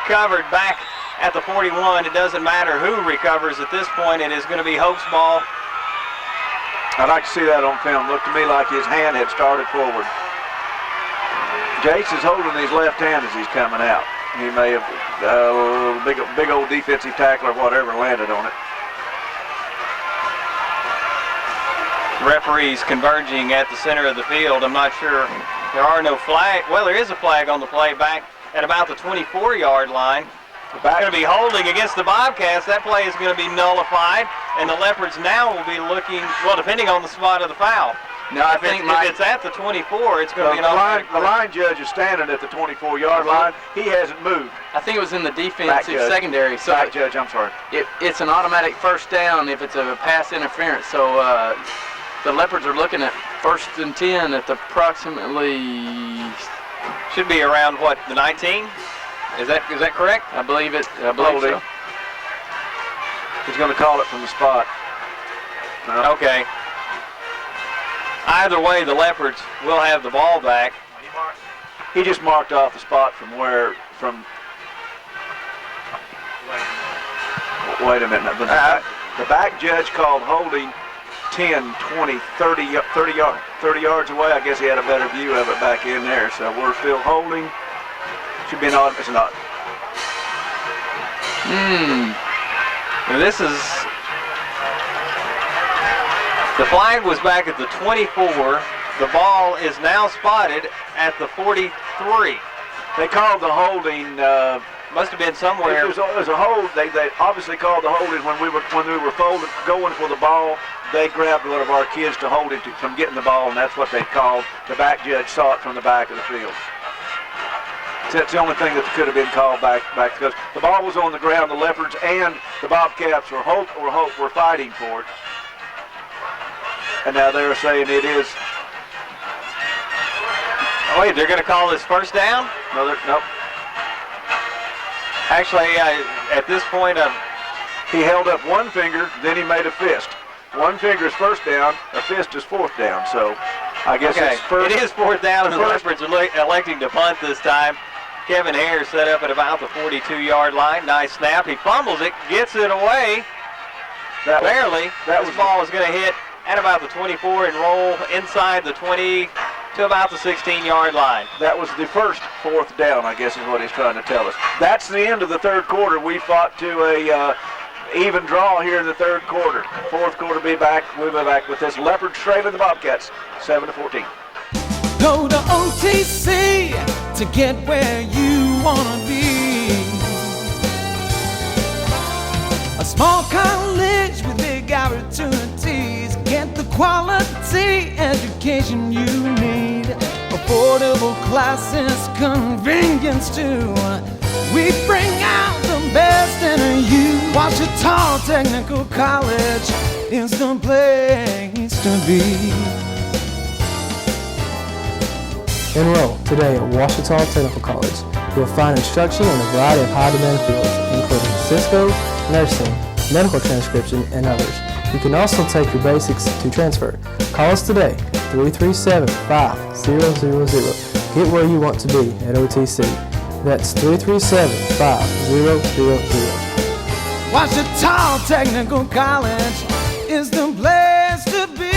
covered back at the 41. It doesn't matter who recovers at this point. It is going to be Hope's ball. I'd like to see that on film. Looked to me like his hand had started forward. Jace is holding his left hand as he's coming out. He may have big old defensive tackle or whatever landed on it. Referees converging at the center of the field. I'm not sure. There are no flag. Well, there is a flag on the play back at about the 24-yard line. Going to be holding against the Bobcats. That play is going to be nullified, and the Leopards now will be looking, well, depending on the spot of the foul. No, I think if it's at the 24, it's going to be an automatic. The line judge is standing at the 24-yard line. He hasn't moved. I think it was in the defensive secondary. So back judge, I'm sorry. It's an automatic first down if it's a pass interference. So the Leopards are looking at 1st and 10 at the approximately. Should be around what, the 19? Is that correct? I believe so. He's going to call it from the spot. No. Okay. Either way, the Leopards will have the ball back. He just marked off the spot from. Wait a minute. The back judge called holding 10, 20, 30 yards away. I guess he had a better view of it back in there. So we're still holding. Should be an odd. It's not. This is. The flag was back at the 24. The ball is now spotted at the 43. They called the holding. Must have been somewhere. It was a hold. They obviously called the holding when we were folded, going for the ball. They grabbed one of our kids to hold him from getting the ball, and that's what they called. The back judge saw it from the back of the field. That's the only thing that could have been called back because the ball was on the ground. The Leopards and the Bobcats were fighting for it. And now they're saying it is. Oh, wait, they're going to call this first down? Nope. Actually, at this point, he held up one finger, then he made a fist. One finger is first down, a fist is 4th down. So I guess it's first. It is 4th down, and the Leopards are electing to punt this time. Kevin Hare set up at about the 42-yard line. Nice snap. He fumbles it, gets it away. Barely. This ball is going to hit at about the 24 and roll inside the 20 to about the 16-yard line. That was the first 4th down, I guess is what he's trying to tell us. That's the end of the third quarter. We fought to a even draw here in the third quarter. Fourth quarter we'll be back with this Leopard trailing the Bobcats 7-14. Go to OTC to get where you want to be. A small college with big opportunities. Get the quality education you need. Affordable classes, convenience too. We bring out the best in you. Washita Technical College is the place to be. Enroll today at Washita Technical College. You'll find instruction in a variety of high-demand fields, including Cisco, nursing, medical transcription, and others. You can also take your basics to transfer. Call us today, 337-5000. Get where you want to be at OTC. That's 337-5000. Washita Technical College is the place to be.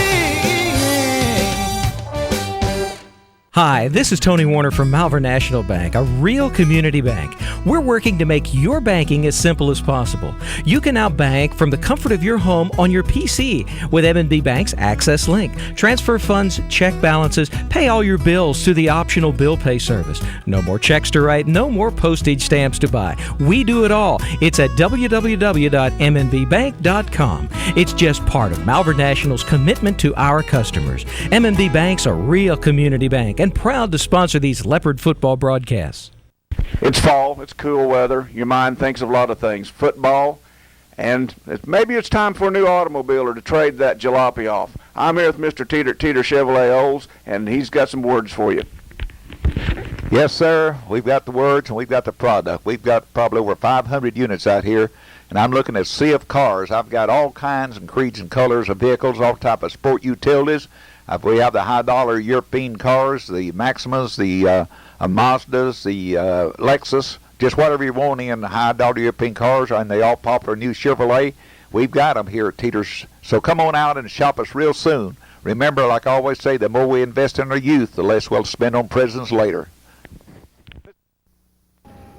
Hi, this is Tony Warner from Malvern National Bank, a real community bank. We're working to make your banking as simple as possible. You can now bank from the comfort of your home on your PC with M&B Bank's Access Link. Transfer funds, check balances, pay all your bills through the optional bill pay service. No more checks to write, no more postage stamps to buy. We do it all. It's at www.mnbbank.com. It's just part of Malvern National's commitment to our customers. M&B Bank's a real community bank and proud to sponsor these Leopard football broadcasts. It's fall. It's cool weather. Your mind thinks of a lot of things. Football, and maybe it's time for a new automobile or to trade that jalopy off. I'm here with Mr. Teeter Chevrolet Olds, and he's got some words for you. Yes, sir. We've got the words and we've got the product. We've got probably over 500 units out here, and I'm looking at a sea of cars. I've got all kinds and creeds and colors of vehicles, all type of sport utilities. We have the high-dollar European cars, the Maximas, the Mazdas, the Lexus, just whatever you want in the high-dollar European cars, and they all popular new Chevrolet. We've got them here at Teeter's. So come on out and shop us real soon. Remember, like I always say, the more we invest in our youth, the less we'll spend on prisons later.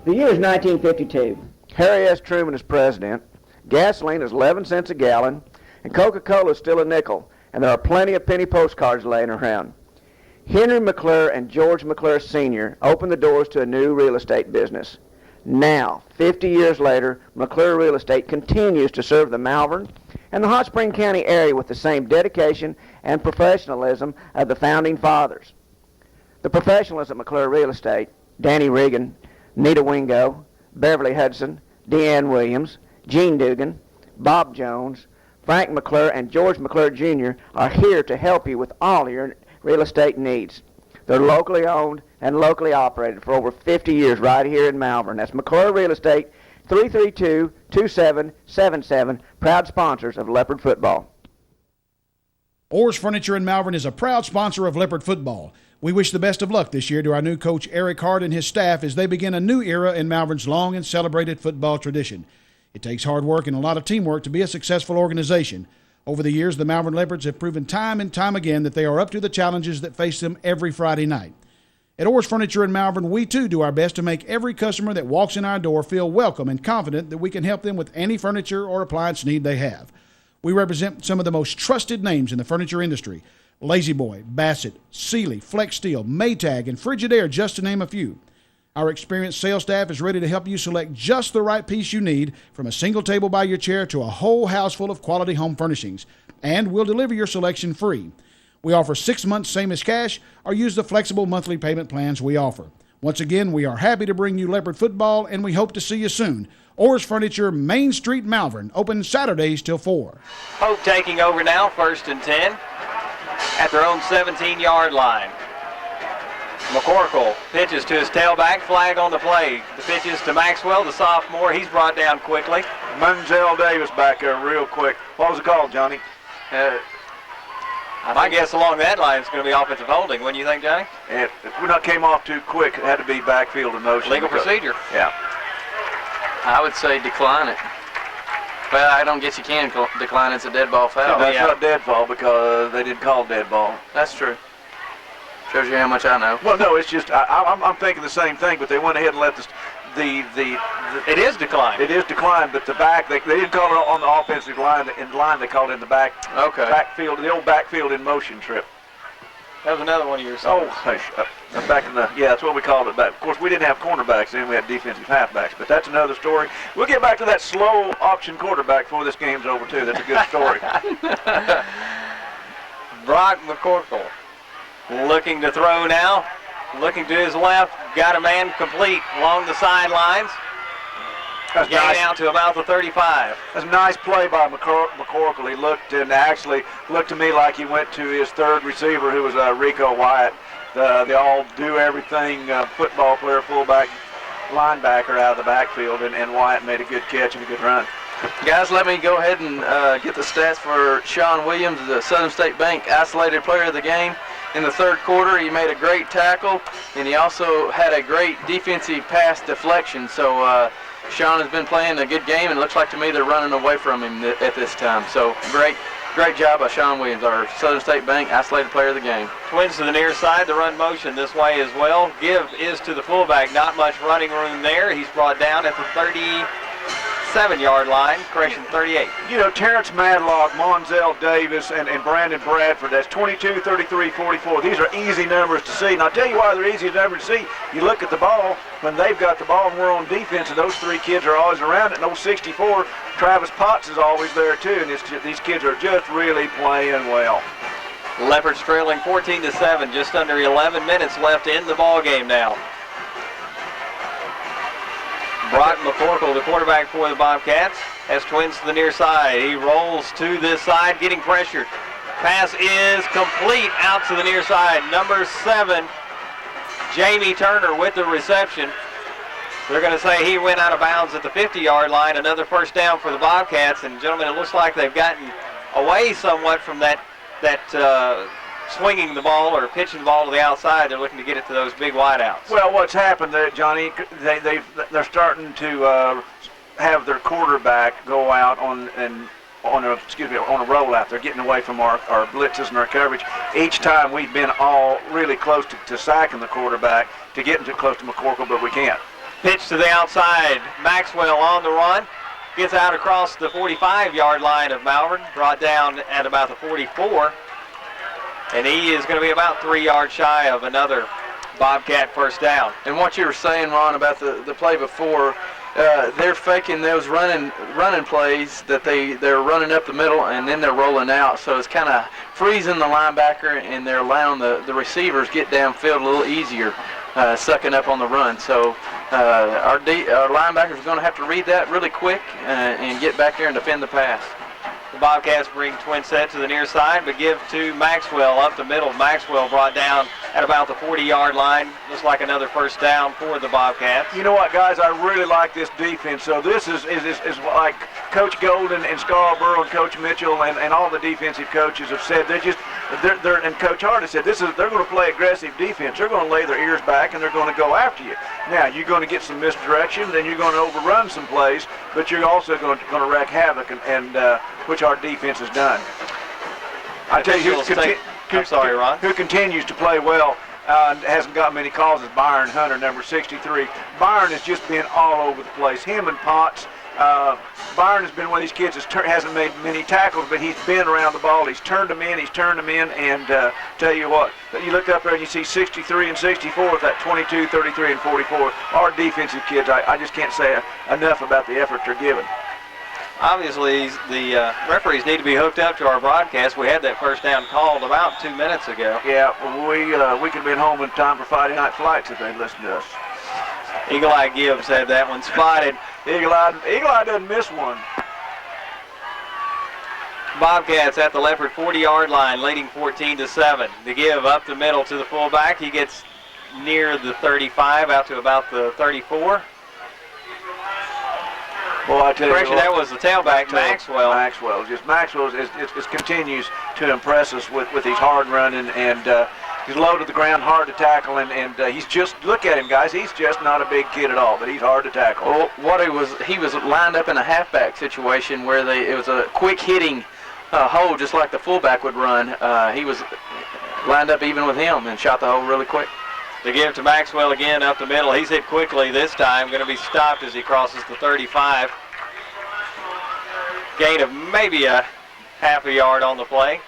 The year is 1952. Harry S. Truman is president. Gasoline is 11 cents a gallon, and Coca-Cola is still a nickel. And there are plenty of penny postcards laying around. Henry McClure and George McClure Sr. opened the doors to a new real estate business. Now, 50 years later, McClure Real Estate continues to serve the Malvern and the Hot Spring County area with the same dedication and professionalism of the Founding Fathers. The professionals at McClure Real Estate, Danny Regan, Nita Wingo, Beverly Hudson, Deanne Williams, Gene Dugan, Bob Jones, Frank McClure, and George McClure Jr. are here to help you with all your real estate needs. They're locally owned and locally operated for over 50 years right here in Malvern. That's McClure Real Estate, 332-2777, proud sponsors of Leopard Football. Orr's Furniture in Malvern is a proud sponsor of Leopard Football. We wish the best of luck this year to our new coach Eric Hart and his staff as they begin a new era in Malvern's long and celebrated football tradition. It takes hard work and a lot of teamwork to be a successful organization. Over the years, the Malvern Leopards have proven time and time again that they are up to the challenges that face them every Friday night. At Orr's Furniture in Malvern, we too do our best to make every customer that walks in our door feel welcome and confident that we can help them with any furniture or appliance need they have. We represent some of the most trusted names in the furniture industry: Lazy Boy, Bassett, Sealy, Flex Steel, Maytag, and Frigidaire, just to name a few. Our experienced sales staff is ready to help you select just the right piece you need, from a single table by your chair to a whole house full of quality home furnishings. And we'll deliver your selection free. We offer 6 months same as cash, or use the flexible monthly payment plans we offer. Once again, we are happy to bring you Leopard Football, and we hope to see you soon. Orr's Furniture, Main Street, Malvern, open Saturdays till 4. Hope taking over now, 1st and 10, at their own 17-yard line. McCorkle pitches to his tailback, flag on the play. The pitch is to Maxwell, the sophomore. He's brought down quickly. Munzel Davis back there real quick. What was it called, Johnny? My guess along that line is going to be offensive holding. Wouldn't you think, Johnny? If we not came off too quick, it had to be backfield in motion. Legal procedure. Yeah. I would say decline it. Well, I don't guess you can decline it. It's a dead ball foul. No, that's not dead ball because they didn't call dead ball. That's true. Shows you how much I know. Well, no, it's just I'm thinking the same thing, but they went ahead and let it is declined. It is declined, but the back they didn't call it on the offensive line. In line they called it in the back. Okay. Backfield, the old backfield in motion trip. That was another one of your Oh, songs. back in that's what we called it back. Of course, we didn't have cornerbacks then, we had defensive halfbacks, but that's another story. We'll get back to that slow option quarterback before this game's over, too. That's a good story. Brock McCorkle looking to throw now. Looking to his left. Got a man complete along the sidelines. That's Gain nice. out to about the 35. That's a nice play by McCorkle. He looked and actually looked to me like he went to his third receiver, who was Rico Wyatt, the all-do-everything football player, fullback, linebacker out of the backfield, and Wyatt made a good catch and a good run. Guys, let me go ahead and get the stats for Sean Williams, the Southern State Bank isolated player of the game. In the third quarter, he made a great tackle, and he also had a great defensive pass deflection. So Sean has been playing a good game, and it looks like to me they're running away from him at this time. So great job by Sean Williams, our Southern State Bank isolated player of the game. Twins to the near side, the run motion this way as well. Give is to the fullback, not much running room there. He's brought down at the 37-yard line, correction 38. You know, Terrence Madlock, Monzel Davis, and Brandon Bradford, that's 22, 33, 44. These are easy numbers to see. And I'll tell you why they're easy numbers to see. You look at the ball, when they've got the ball and we're on defense, and those three kids are always around it, and those 64, Travis Potts is always there too, and these kids are just really playing well. Leopards trailing 14-7, just under 11 minutes left in the ball game now. Brock McCorkle, the quarterback for the Bobcats, has Twins to the near side. He rolls to this side, getting pressured. Pass is complete out to the near side. Number 7, Jamie Turner with the reception. They're going to say he went out of bounds at the 50-yard line. Another first down for the Bobcats. And, gentlemen, it looks like they've gotten away somewhat from that swinging the ball or pitching the ball to the outside. They're looking to get it to those big wideouts. Well, what's happened there, Johnny, they're starting to have their quarterback go out on a rollout. They're getting away from our blitzes and our coverage. Each time we've been all really close to sacking the quarterback, to getting too close to McCorkle, but we can't. Pitch to the outside. Maxwell on the run. Gets out across the 45-yard line of Malvern. Brought down at about the 44. And he is going to be about 3 yards shy of another Bobcat first down. And what you were saying, Ron, about the play before, they're faking those running plays that they're running up the middle and then they're rolling out. So it's kind of freezing the linebacker, and they're allowing the receivers get downfield a little easier, sucking up on the run. So our linebackers are going to have to read that really quick and get back there and defend the pass. The Bobcats bring twin set to the near side, but give to Maxwell up the middle. Maxwell brought down at about the 40-yard line. Looks like another first down for the Bobcats. You know what, guys? I really like this defense. So this is like Coach Golden and Scarborough and Coach Mitchell and all the defensive coaches have said. They're and Coach Hart has said they're going to play aggressive defense. They're going to lay their ears back and they're going to go after you. Now you're going to get some misdirection, then you're going to overrun some plays, but you're also going to wreak havoc and which our defense has done. I tell you who continues to play well and hasn't got many calls is Byron Hunter, number 63. Byron has just been all over the place. Him and Potts. Byron has been one of these kids that hasn't made many tackles, but he's been around the ball. He's turned them in, and tell you what, you look up there and you see 63 and 64 with that 22, 33, and 44. Our defensive kids, I just can't say enough about the effort they're giving. Obviously, the referees need to be hooked up to our broadcast. We had that first down called about 2 minutes ago. Yeah, we could have been home in time for Friday night flights if they'd listened to us. Eagle Eye Gibbs had that one spotted. Eagle Eye doesn't miss one. Bobcats at the Leopard 40-yard line, leading 14-7. The give up the middle to the fullback. He gets near the 35, out to about the 34. Boy, I tell Correction, you what, that was the tailback, Maxwell. Maxwell continues to impress us with his hard running, and he's low to the ground, hard to tackle, and he's just, look at him, guys, he's just not a big kid at all, but he's hard to tackle. Well, he was lined up in a halfback situation where it was a quick hitting hole, just like the fullback would run. He was lined up even with him and shot the hole really quick. The give to Maxwell again up the middle. He's hit quickly this time. Going to be stopped as he crosses the 35. Gain of maybe a half a yard on the play.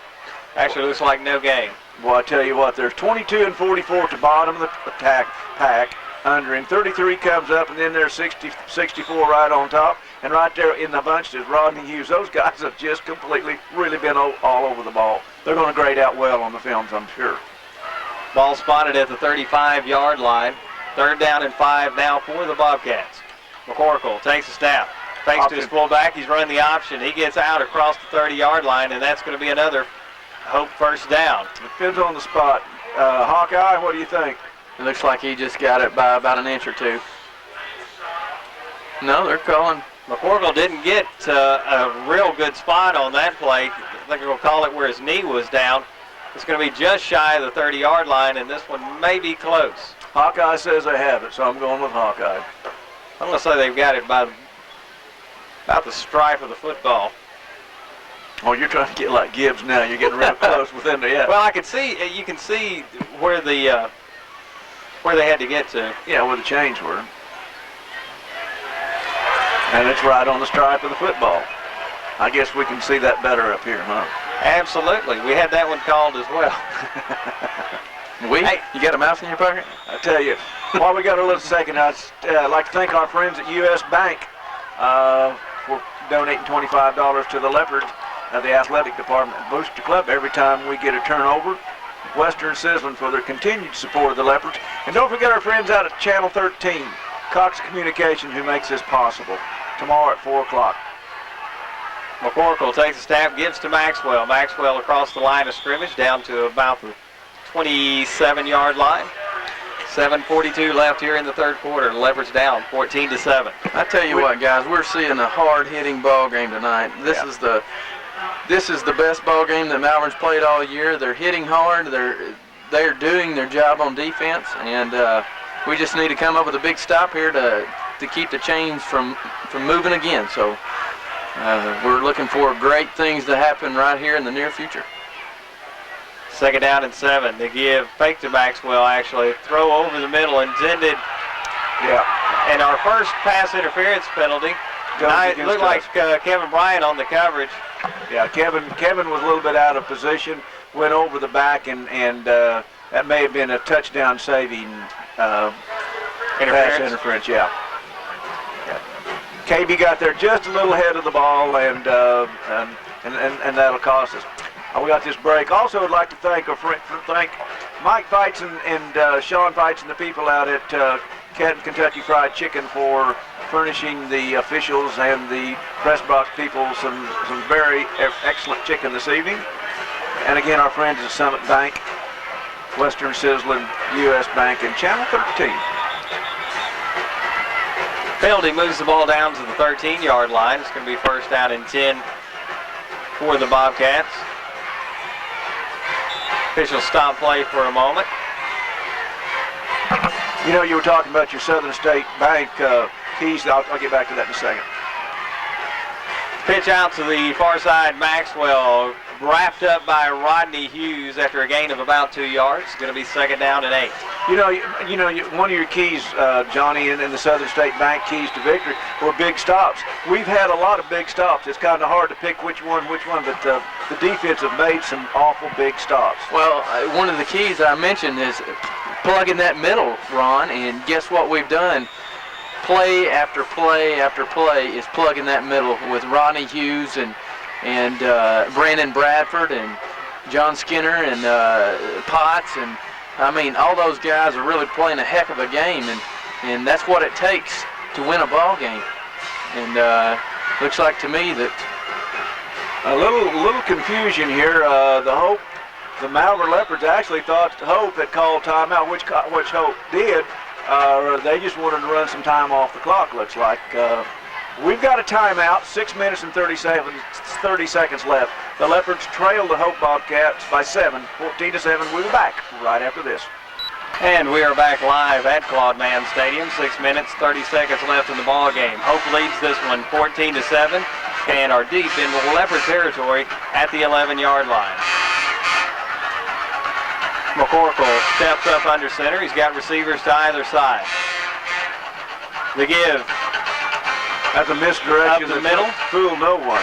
Actually looks like no gain. Well, I tell you what, there's 22 and 44 at the bottom of the pack. Under him, 33 comes up, and then there's 64 right on top. And right there in the bunch is Rodney Hughes. Those guys have just really been all over the ball. They're going to grade out well on the films, I'm sure. Ball spotted at the 35-yard line. 3rd down and 5 now for the Bobcats. McCorkle takes a snap. Fakes to his fullback. He's running the option. He gets out across the 30-yard line, and that's going to be another Hope first down. Depends on the spot. Hawkeye, what do you think? It looks like he just got it by about an inch or two. No, they're calling. McCorkle didn't get a real good spot on that play. I think we'll call it where his knee was down. It's going to be just shy of the 30-yard line, and this one may be close. Hawkeye says they have it, so I'm going with Hawkeye. I'm going to say they've got it by about the stripe of the football. Oh, you're trying to get like Gibbs now. You're getting real close within the Well, I can see. You can see where they had to get to. Yeah, where the chains were. And it's right on the stripe of the football. I guess we can see that better up here, huh? Absolutely. We had that one called as well. Hey, you got a mouse in your pocket? I tell you, while we got a little second, I'd like to thank our friends at U.S. Bank for donating $25 to the Leopards of the athletic department at Booster Club every time we get a turnover. Western Sizzling for their continued support of the Leopards. And don't forget our friends out at Channel 13, Cox Communications, who makes this possible. Tomorrow at 4 o'clock. McCorkle takes a snap, gives to Maxwell. Maxwell across the line of scrimmage down to about the 27-yard line. 7:42 left here in the 3rd quarter. The Leopards down 14-7. I tell you what, guys, we're seeing a hard-hitting ball game tonight. This is the best ball game that Malvern's played all year. They're hitting hard. They're doing their job on defense, and we just need to come up with a big stop here to keep the chains from moving again. So we're looking for great things to happen right here in the near future. 2nd down and 7. They give fake to Maxwell, actually. Throw over the middle intended. Yeah. And our first pass interference penalty. It looked like Kevin Bryant on the coverage. Yeah, Kevin was a little bit out of position, went over the back, and that may have been a touchdown saving pass interference. Yeah. KB got there just a little ahead of the ball, and that'll cost us. We got this break. Also, I'd like to thank Mike Fights and Sean Fights and the people out at Canton Kentucky Fried Chicken for furnishing the officials and the press box people some very excellent chicken this evening. And again, our friends at Summit Bank, Western Sizzling, U.S. Bank, and Channel 13. Penalty moves the ball down to the 13-yard line. It's going to be 1st down and 10 for the Bobcats. Officials stop play for a moment. You know, you were talking about your Southern State Bank keys. I'll get back to that in a second. Pitch out to the far side. Maxwell wrapped up by Rodney Hughes after a gain of about 2 yards. It's going to be 2nd down and 8. You know, one of your keys, Johnny, in the Southern State Bank keys to victory were big stops. We've had a lot of big stops. It's kind of hard to pick which one, but the defense have made some awful big stops. Well, one of the keys I mentioned is plugging that middle, Ron, and guess what we've done? Play after play after play is plugging that middle with Rodney Hughes and Brandon Bradford and John Skinner and Potts, and I mean, all those guys are really playing a heck of a game, and that's what it takes to win a ball game. And looks like to me that a little confusion here. The Malvern Leopards actually thought Hope had called timeout, which Hope did. They just wanted to run some time off the clock. Looks like. We've got a timeout, 6 minutes and 30 seconds left. The Leopards trail the Hope Bobcats by 7, 14-7. We'll be back right after this. And we are back live at Claude Mann Stadium. 6 minutes, 30 seconds left in the ball game. Hope leads this one 14-7 and are deep in the Leopard territory at the 11-yard line. McCorkle steps up under center. He's got receivers to either side. The give. That's a misdirection. Up the middle. Fool no one.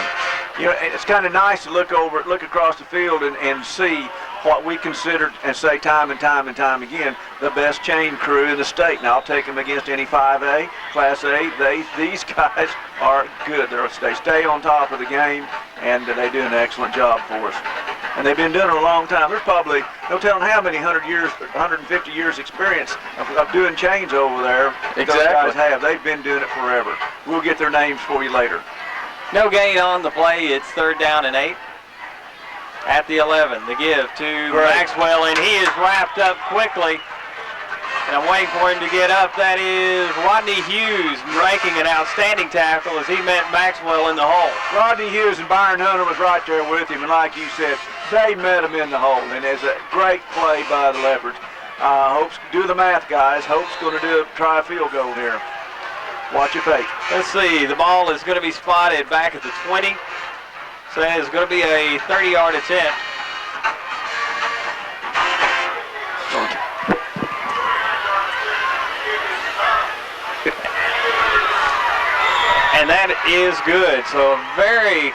You know, it's kind of nice to look across the field and see what we consider and say time and time and time again, the best chain crew in the state. Now, I'll take them against any 5A, Class A. These guys are good. They stay on top of the game, and they do an excellent job for us. And they've been doing it a long time. There's probably no telling how many 150 years experience of doing chains over there. Exactly. Those guys have. They've been doing it forever. We'll get their names for you later. No gain on the play. It's 3rd down and 8. At the 11, the give to Maxwell, and he is wrapped up quickly. And I'm waiting for him to get up. That is Rodney Hughes making an outstanding tackle as he met Maxwell in the hole. Rodney Hughes and Byron Hunter was right there with him, and like you said, they met him in the hole, and it's a great play by the Leopards. Hope's, do the math, guys. Hope's going to try a field goal here. Watch your fate. Let's see. The ball is going to be spotted back at the 20. So it's going to be a 30-yard attempt. And that is good. So a very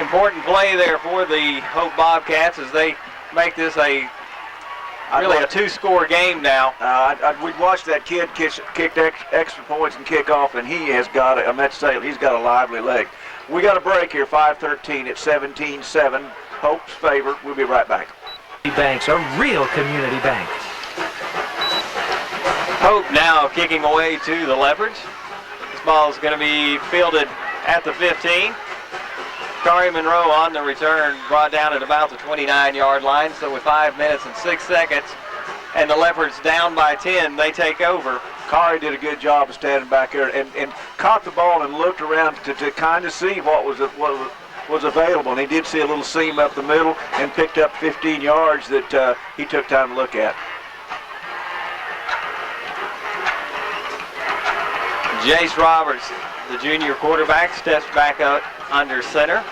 important play there for the Hope Bobcats as they make this a 2-score game now. We've watched that kid kick extra points and kick off, and he has got he's got a lively leg. We got a break here, 5:13 at 17-7. Hope's favor. We'll be right back. Banks, a real community bank. Hope now kicking away to the Leopards. This ball is going to be fielded at the 15. Kari Monroe on the return, brought down at about the 29-yard line. So with 5 minutes and 6 seconds, and the Leopards down by 10, they take over. Kari did a good job of standing back there and caught the ball and looked around to kind of see what was available. And he did see a little seam up the middle and picked up 15 yards that he took time to look at. Jace Roberts, the junior quarterback, steps back up under center.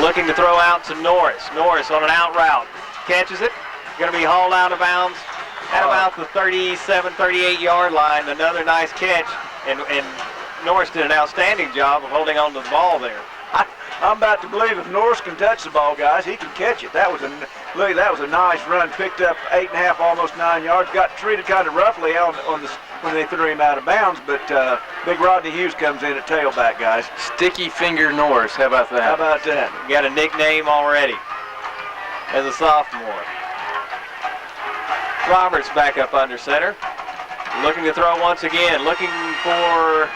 Looking to throw out to Norris. Norris on an out route. Catches it. Going to be hauled out of bounds at about the 37, 38-yard line. Another nice catch. And Norris did an outstanding job of holding on to the ball there. I'm about to believe if Norris can touch the ball, guys, he can catch it. That was a nice run. Picked up 8.5, almost 9 yards. Got treated kind of roughly when they threw him out of bounds, but big Rodney Hughes comes in at tailback, guys. Sticky Finger Norris, how about that? How about that? Got a nickname already as a sophomore. Roberts back up under center. Looking to throw once again. Looking for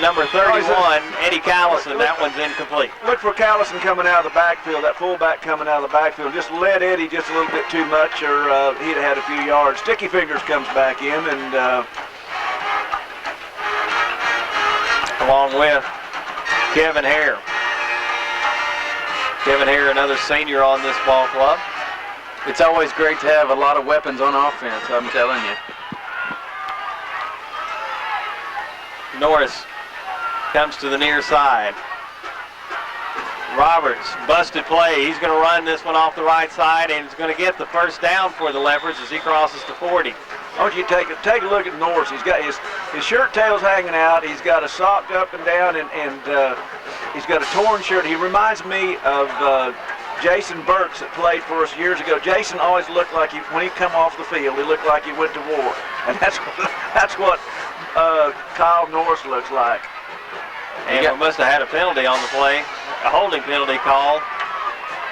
number 31, Eddie Callison. That one's incomplete. Look for Callison coming out of the backfield, that fullback coming out of the backfield. Just led Eddie just a little bit too much, or he'd have had a few yards. Sticky Fingers comes back in, and along with Kevin Hare. Kevin Hare, another senior on this ball club. It's always great to have a lot of weapons on offense, I'm telling you. Norris comes to the near side. Roberts, busted play. He's going to run this one off the right side, and he's going to get the first down for the Leopards as he crosses to 40. I want you to take a look at Norris. He's got his shirt tail's hanging out. He's got a sock up and down, and he's got a torn shirt. He reminds me of Jason Burks that played for us years ago. Jason always looked like when he come off the field, he looked like he went to war, and that's what Kyle Norris looks like. And we must have had a penalty on the play, a holding penalty call.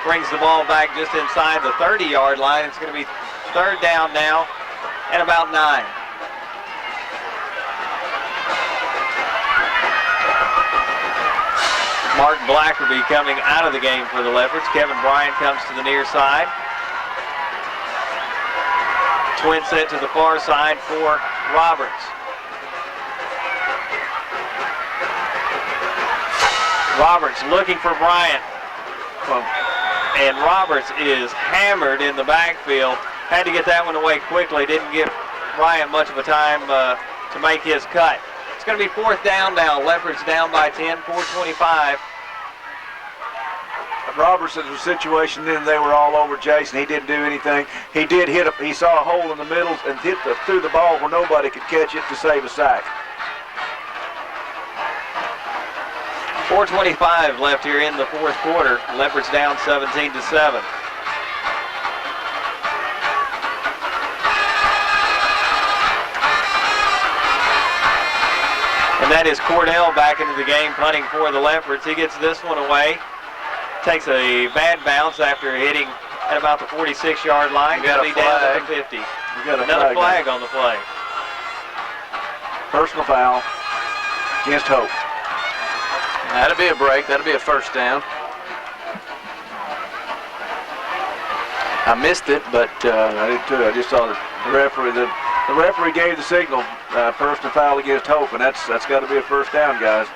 Brings the ball back just inside the 30-yard line. It's going to be 3rd down now and about 9. Mark Blackerby coming out of the game for the Leopards. Kevin Bryant comes to the near side. Twin set to the far side for Roberts. Roberts looking for Bryant. And Roberts is hammered in the backfield. Had to get that one away quickly. Didn't give Bryant much of a time to make his cut. It's going to be 4th down now. Leopards down by 10, 4:25. Roberts in a situation then they were all over Jason. He didn't do anything. He did he saw a hole in the middle and threw the ball where nobody could catch it to save a sack. 4:25 left here in the fourth quarter. Leopards down 17-7. And that is Cordell back into the game, punting for the Leopards. He gets this one away. Takes a bad bounce after hitting at about the 46-yard line. Got Going to be down at the 50. Got another flag on the play. Personal foul against Hope. That'll be a break. That'll be a first down. I missed it, but I did too. I just saw the referee. The referee gave the signal, personal foul against Hope, and that's got to be a first down, guys.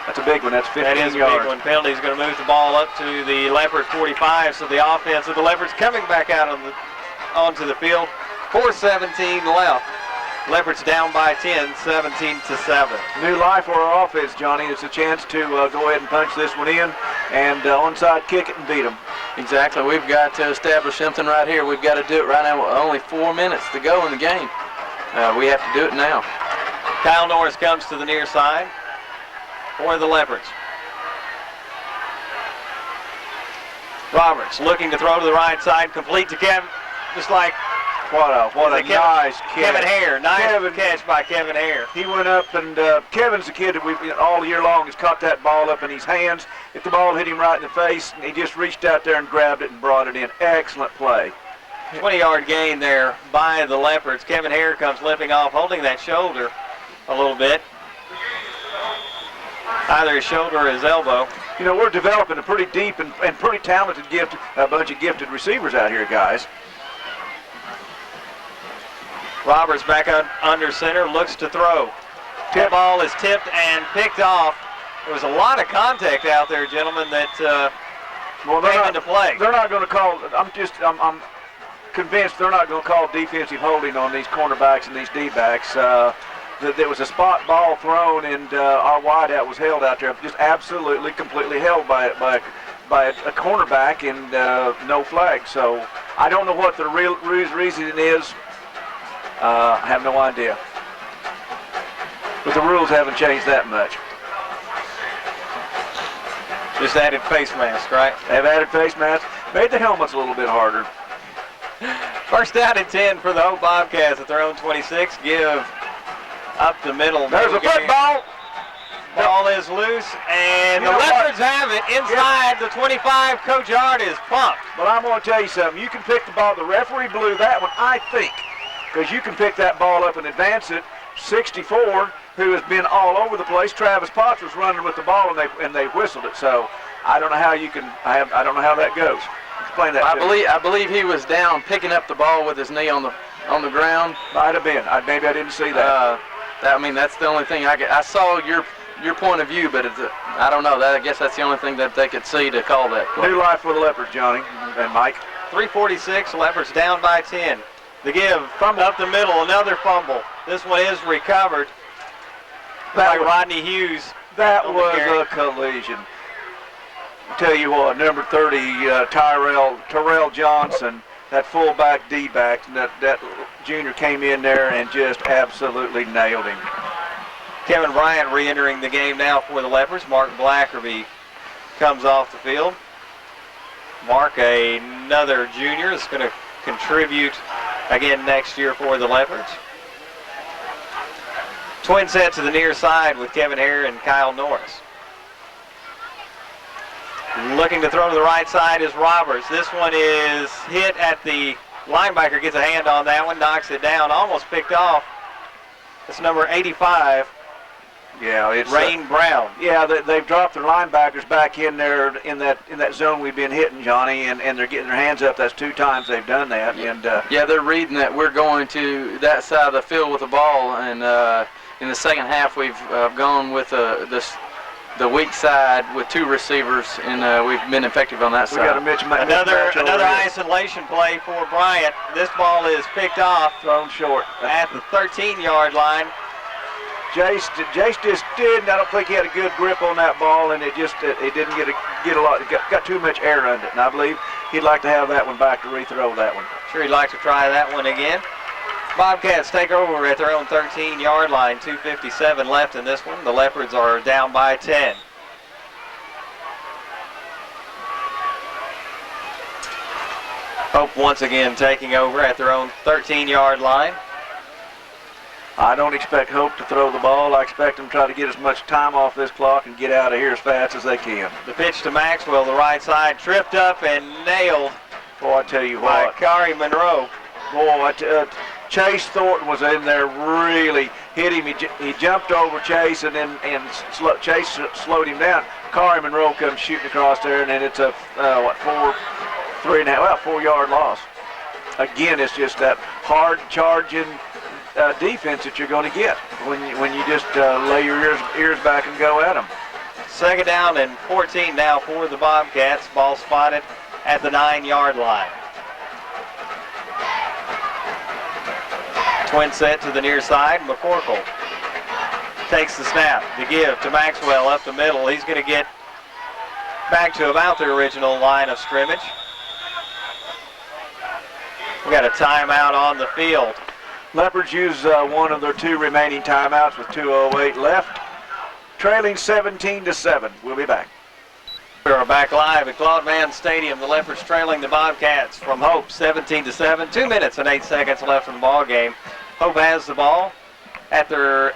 That's a big one. That's 15 yards. That is a big one. Penalty is going to move the ball up to the Leopard 45. So the offense of the Leopards coming back out onto the field. 4:17 left. Leopards down by 10, 17-7. New life for our offense, Johnny. It's a chance to go ahead and punch this one in and onside kick it and beat them. exactly. We've got to establish something right here. We've got to do it right now. Only 4 minutes to go in the game. We have to do it now. Kyle Norris comes to the near side for the Leopards. Roberts looking to throw to the right side, complete to Kevin, just like what a nice catch. Kevin Hare, nice catch by Kevin Hare. He went up, and Kevin's a kid that we've all year long has caught that ball up in his hands. If the ball hit him right in the face, he just reached out there and grabbed it and brought it in. Excellent play. 20-yard gain there by the Leopards. Kevin Hare comes limping off, holding that shoulder a little bit. Either his shoulder or his elbow. You know, we're developing a pretty deep and pretty talented bunch of gifted receivers out here, guys. Roberts back under center, looks to throw. The ball is tipped and picked off. There was a lot of contact out there, gentlemen, that came into play. They're not going to call. I'm convinced they're not going to call defensive holding on these cornerbacks and these D-backs. There was a spot ball thrown, and our wideout was held out there, just absolutely, completely held by a cornerback, and no flag. So I don't know what the real reason is. I have no idea. But the rules haven't changed that much. Just added face mask, right? They've added face masks. Made the helmets a little bit harder. First down and 10 for the Hope Bobcats at their own 26. Give up the middle. There's a football. Ball is loose, and the Leopards have it inside the 25. Coach Hart is pumped. But I'm going to tell you something. You can pick the ball. The referee blew that one, I think, because you can pick that ball up and advance it. 64, who has been all over the place. Travis Potts was running with the ball, and they whistled it. So I don't know how you can. I don't know how that goes. Explain that. I believe he was down picking up the ball with his knee on the ground. Might have been. Maybe I didn't see that. I mean, that's the only thing I saw your point of view, but I don't know. I guess that's the only thing that they could see to call that play. New life for the Leopards, Johnny and Mike. 3:46. Leopards down by 10. The give up the middle, another fumble. This one is recovered by Rodney Hughes. That was a collision. I'll tell you what, number 30, Terrell Johnson, that fullback D-back, that junior came in there and just absolutely nailed him. Kevin Bryant re-entering the game now for the Leopards. Mark Blackerby comes off the field. Mark, another junior, is going to contribute again next year for the Leopards. Twin set to the near side with Kevin Hare and Kyle Norris. Looking to throw to the right side is Roberts. This one is hit at the linebacker, gets a hand on that one, knocks it down, almost picked off. It's number 85. Yeah, it's Rain Brown. Yeah, they've dropped their linebackers back in there in that zone we've been hitting, Johnny, and they're getting their hands up. That's 2 times they've done that. And yeah, they're reading that we're going to that side of the field with the ball, and in the second half we've gone with the weak side with 2 receivers, and we've been effective on that side. Got a another isolation play for Bryant. This ball is picked off, thrown short at the 13-yard line. Jace just didn't. I don't think he had a good grip on that ball, and it didn't get a lot. Got too much air under it, and I believe he'd like to have that one back to rethrow that one. Sure, he'd like to try that one again. Bobcats take over at their own 13-yard line. 2:57 left in this one. The Leopards are down by 10. Hope once again taking over at their own 13-yard line. I don't expect Hope to throw the ball. I expect them to try to get as much time off this clock and get out of here as fast as they can. The pitch to Maxwell, the right side, tripped up and nailed. Boy, I tell you by what. Kari Monroe. Boy, Chase Thornton was in there, really hit him. He jumped over Chase, and Chase slowed him down. Kari Monroe comes shooting across there, and then it's a 4-yard loss. Again, it's just that hard charging defense that you're going to get when you just lay your ears back and go at them. Second down and 14 now for the Bobcats. Ball spotted at the 9-yard line. Twin set to the near side. McCorkle takes the snap. The give to Maxwell up the middle. He's going to get back to about the original line of scrimmage. We got a timeout on the field. Leopards use one of their 2 remaining timeouts with 2:08 left. Trailing 17-7. We'll be back. We are back live at Claude Mann Stadium. The Leopards trailing the Bobcats from Hope 17-7. 2 minutes and 8 seconds left in the ball game. Hope has the ball at their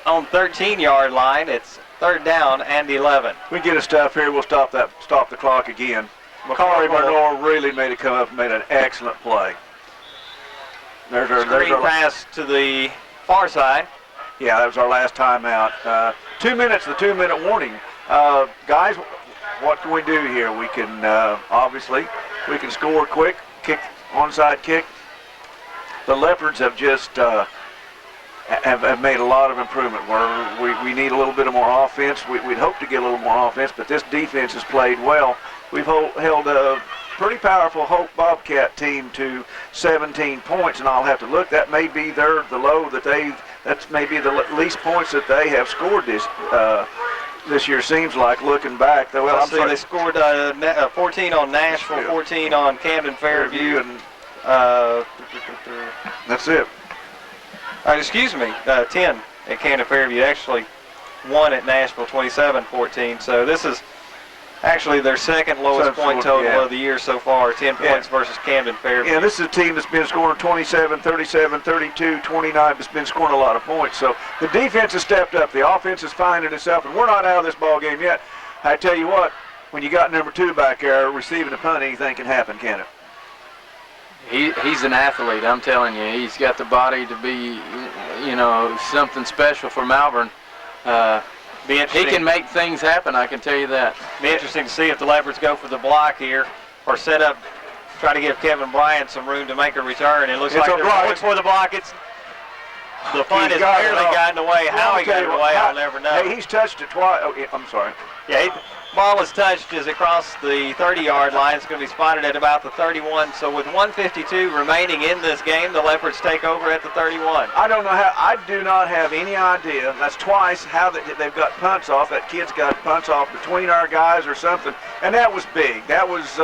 own 13-yard line. It's third down and 11. We get a stuff here. We'll stop the clock again. Kari Monroe really made it come up and made an excellent play. There's our pass to the far side. Yeah, that was our last timeout. 2 minutes, the 2-minute warning. Guys, what can we do here? We can, obviously, we can score quick, onside kick. The Leopards have just have made a lot of improvement where we need a little bit of more offense. We'd hope to get a little more offense, but this defense has played well. We've held a pretty powerful Hope Bobcat team to 17 points, and I'll have to look. That may be the low that's maybe the least points that they have scored this year, seems like, looking back. Well, they scored 14 on Nashville, 14 on Camden Fairview, and that's it. Excuse me, 10 at Camden Fairview. Actually, 1 at Nashville, 27-14. So this is actually their second lowest point total of the year so far, 10 points versus Camden Fairview. Yeah, this is a team that's been scoring 27, 37, 32, 29, that's been scoring a lot of points. So the defense has stepped up. The offense is finding itself, and we're not out of this ball game yet. I tell you what, when you got number 2 back there receiving a punt, anything can happen, can't it? He's an athlete, I'm telling you. He's got the body to be, something special for Malvern. He can make things happen, I can tell you that. Be interesting to see if the Leopards go for the block here or set up, try to give Kevin Bryant some room to make a return. It looks like they're going for the block. The punt has barely gotten away. How he got it away, I'll never know. Hey, he's touched it twice. Oh, I'm sorry. Yeah, ball is touched as it crossed the 30-yard line. It's going to be spotted at about the 31. So with 1:52 remaining in this game, the Leopards take over at the 31. I don't know how. I do not have any idea. That's twice how they've got punts off. That kid's got punts off between our guys or something. And that was big. That was,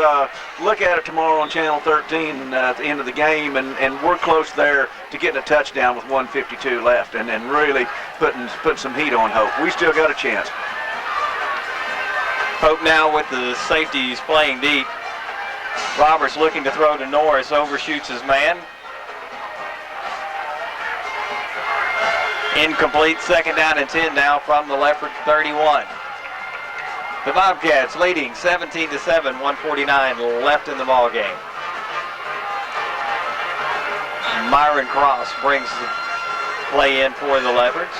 look at it tomorrow on Channel 13 at the end of the game. And we're close there to getting a touchdown with 1:52 left and really putting some heat on Hope. We still got a chance. Hope now with the safeties playing deep. Roberts looking to throw to Norris, overshoots his man. Incomplete, second down and 10 now from the Leopard 31. The Bobcats leading 17-7, 1:49 left in the ball game. Myron Cross brings the play in for the Leopards.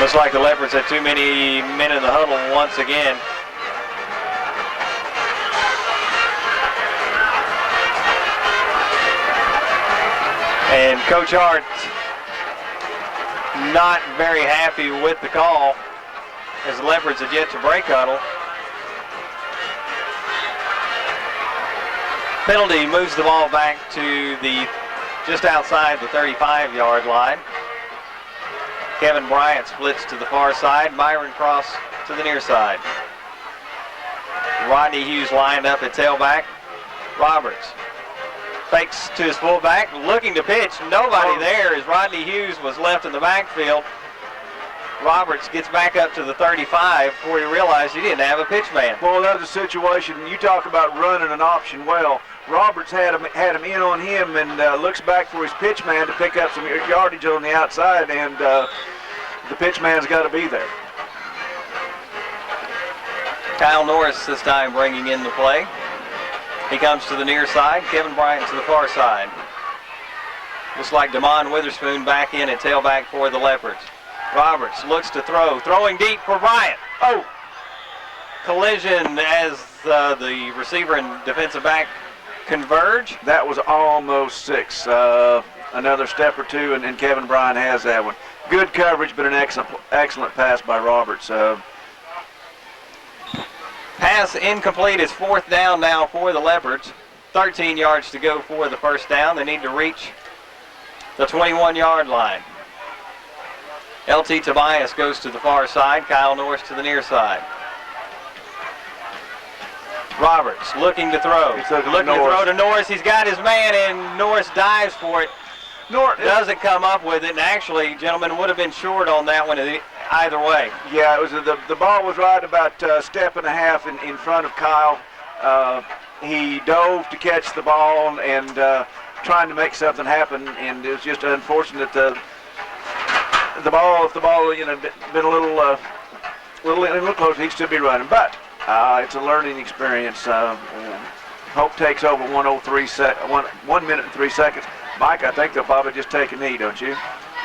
Looks like the Leopards had too many men in the huddle once again. And Coach Hart not very happy with the call as the Leopards had yet to break huddle. Penalty moves the ball back to just outside the 35-yard line. Kevin Bryant splits to the far side. Myron Cross to the near side. Rodney Hughes lined up at tailback. Roberts fakes to his fullback, looking to pitch. Nobody there as Rodney Hughes was left in the backfield. Roberts gets back up to the 35 before he realized he didn't have a pitch man. Well, that was a situation. You talk about running an option well. Roberts had him in on him and looks back for his pitch man to pick up some yardage on the outside, and the pitch man's got to be there. Kyle Norris this time bringing in the play. He comes to the near side. Kevin Bryant to the far side. Looks like Damon Witherspoon back in at tailback for the Leopards. Roberts looks to throw. Throwing deep for Bryant. Oh! Collision as the receiver and defensive back converge. That was almost 6. Another step or two, and Kevin Bryant has that one. Good coverage, but an excellent pass by Roberts. Pass incomplete. It's 4th down now for the Leopards. 13 yards to go for the first down. They need to reach the 21-yard line. LT Tobias goes to the far side. Kyle Norris to the near side. Roberts looking to throw. Looking to throw to Norris. He's got his man, and Norris dives for it. Norris doesn't come up with it, and actually, gentlemen, would have been short on that one either way. Yeah, it was the ball was right about a step and a half in front of Kyle. He dove to catch the ball and trying to make something happen, and it was just unfortunate if the ball been a little close, he'd still be running. But it's a learning experience. Hope takes over 1 minute and 3 seconds. Mike, I think they'll probably just take a knee, don't you?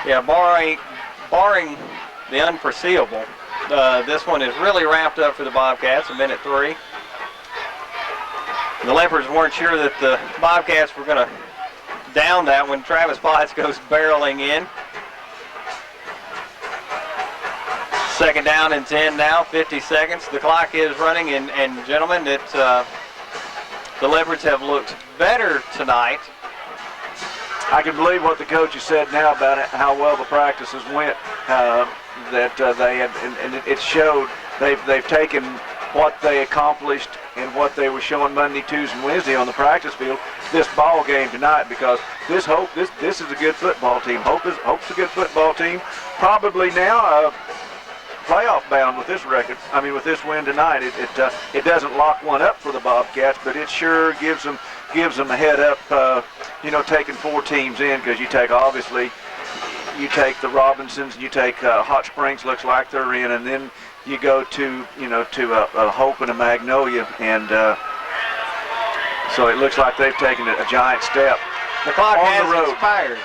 Yeah, barring the unforeseeable, this one is really wrapped up for the Bobcats, 1:03. The Leopards weren't sure that the Bobcats were going to down that when Travis Potts goes barreling in. 2nd down and 10 now, 50 seconds. The clock is running, and gentlemen, the Leopards have looked better tonight. I can believe what the coaches said now about how well the practices went. They had, and it showed. They've taken what they accomplished and what they were showing Monday, Tuesday, and Wednesday on the practice field. This ball game tonight, because this is a good football team. Hope's a good football team. Probably now playoff bound with this record. I mean, with this win tonight, it doesn't lock one up for the Bobcats, but it sure gives them a head up. Taking 4 teams in, because you take the Robinsons, you take Hot Springs, looks like they're in, and then you go to a Hope and a Magnolia, and so it looks like they've taken a giant step. The clock on has the road. expired.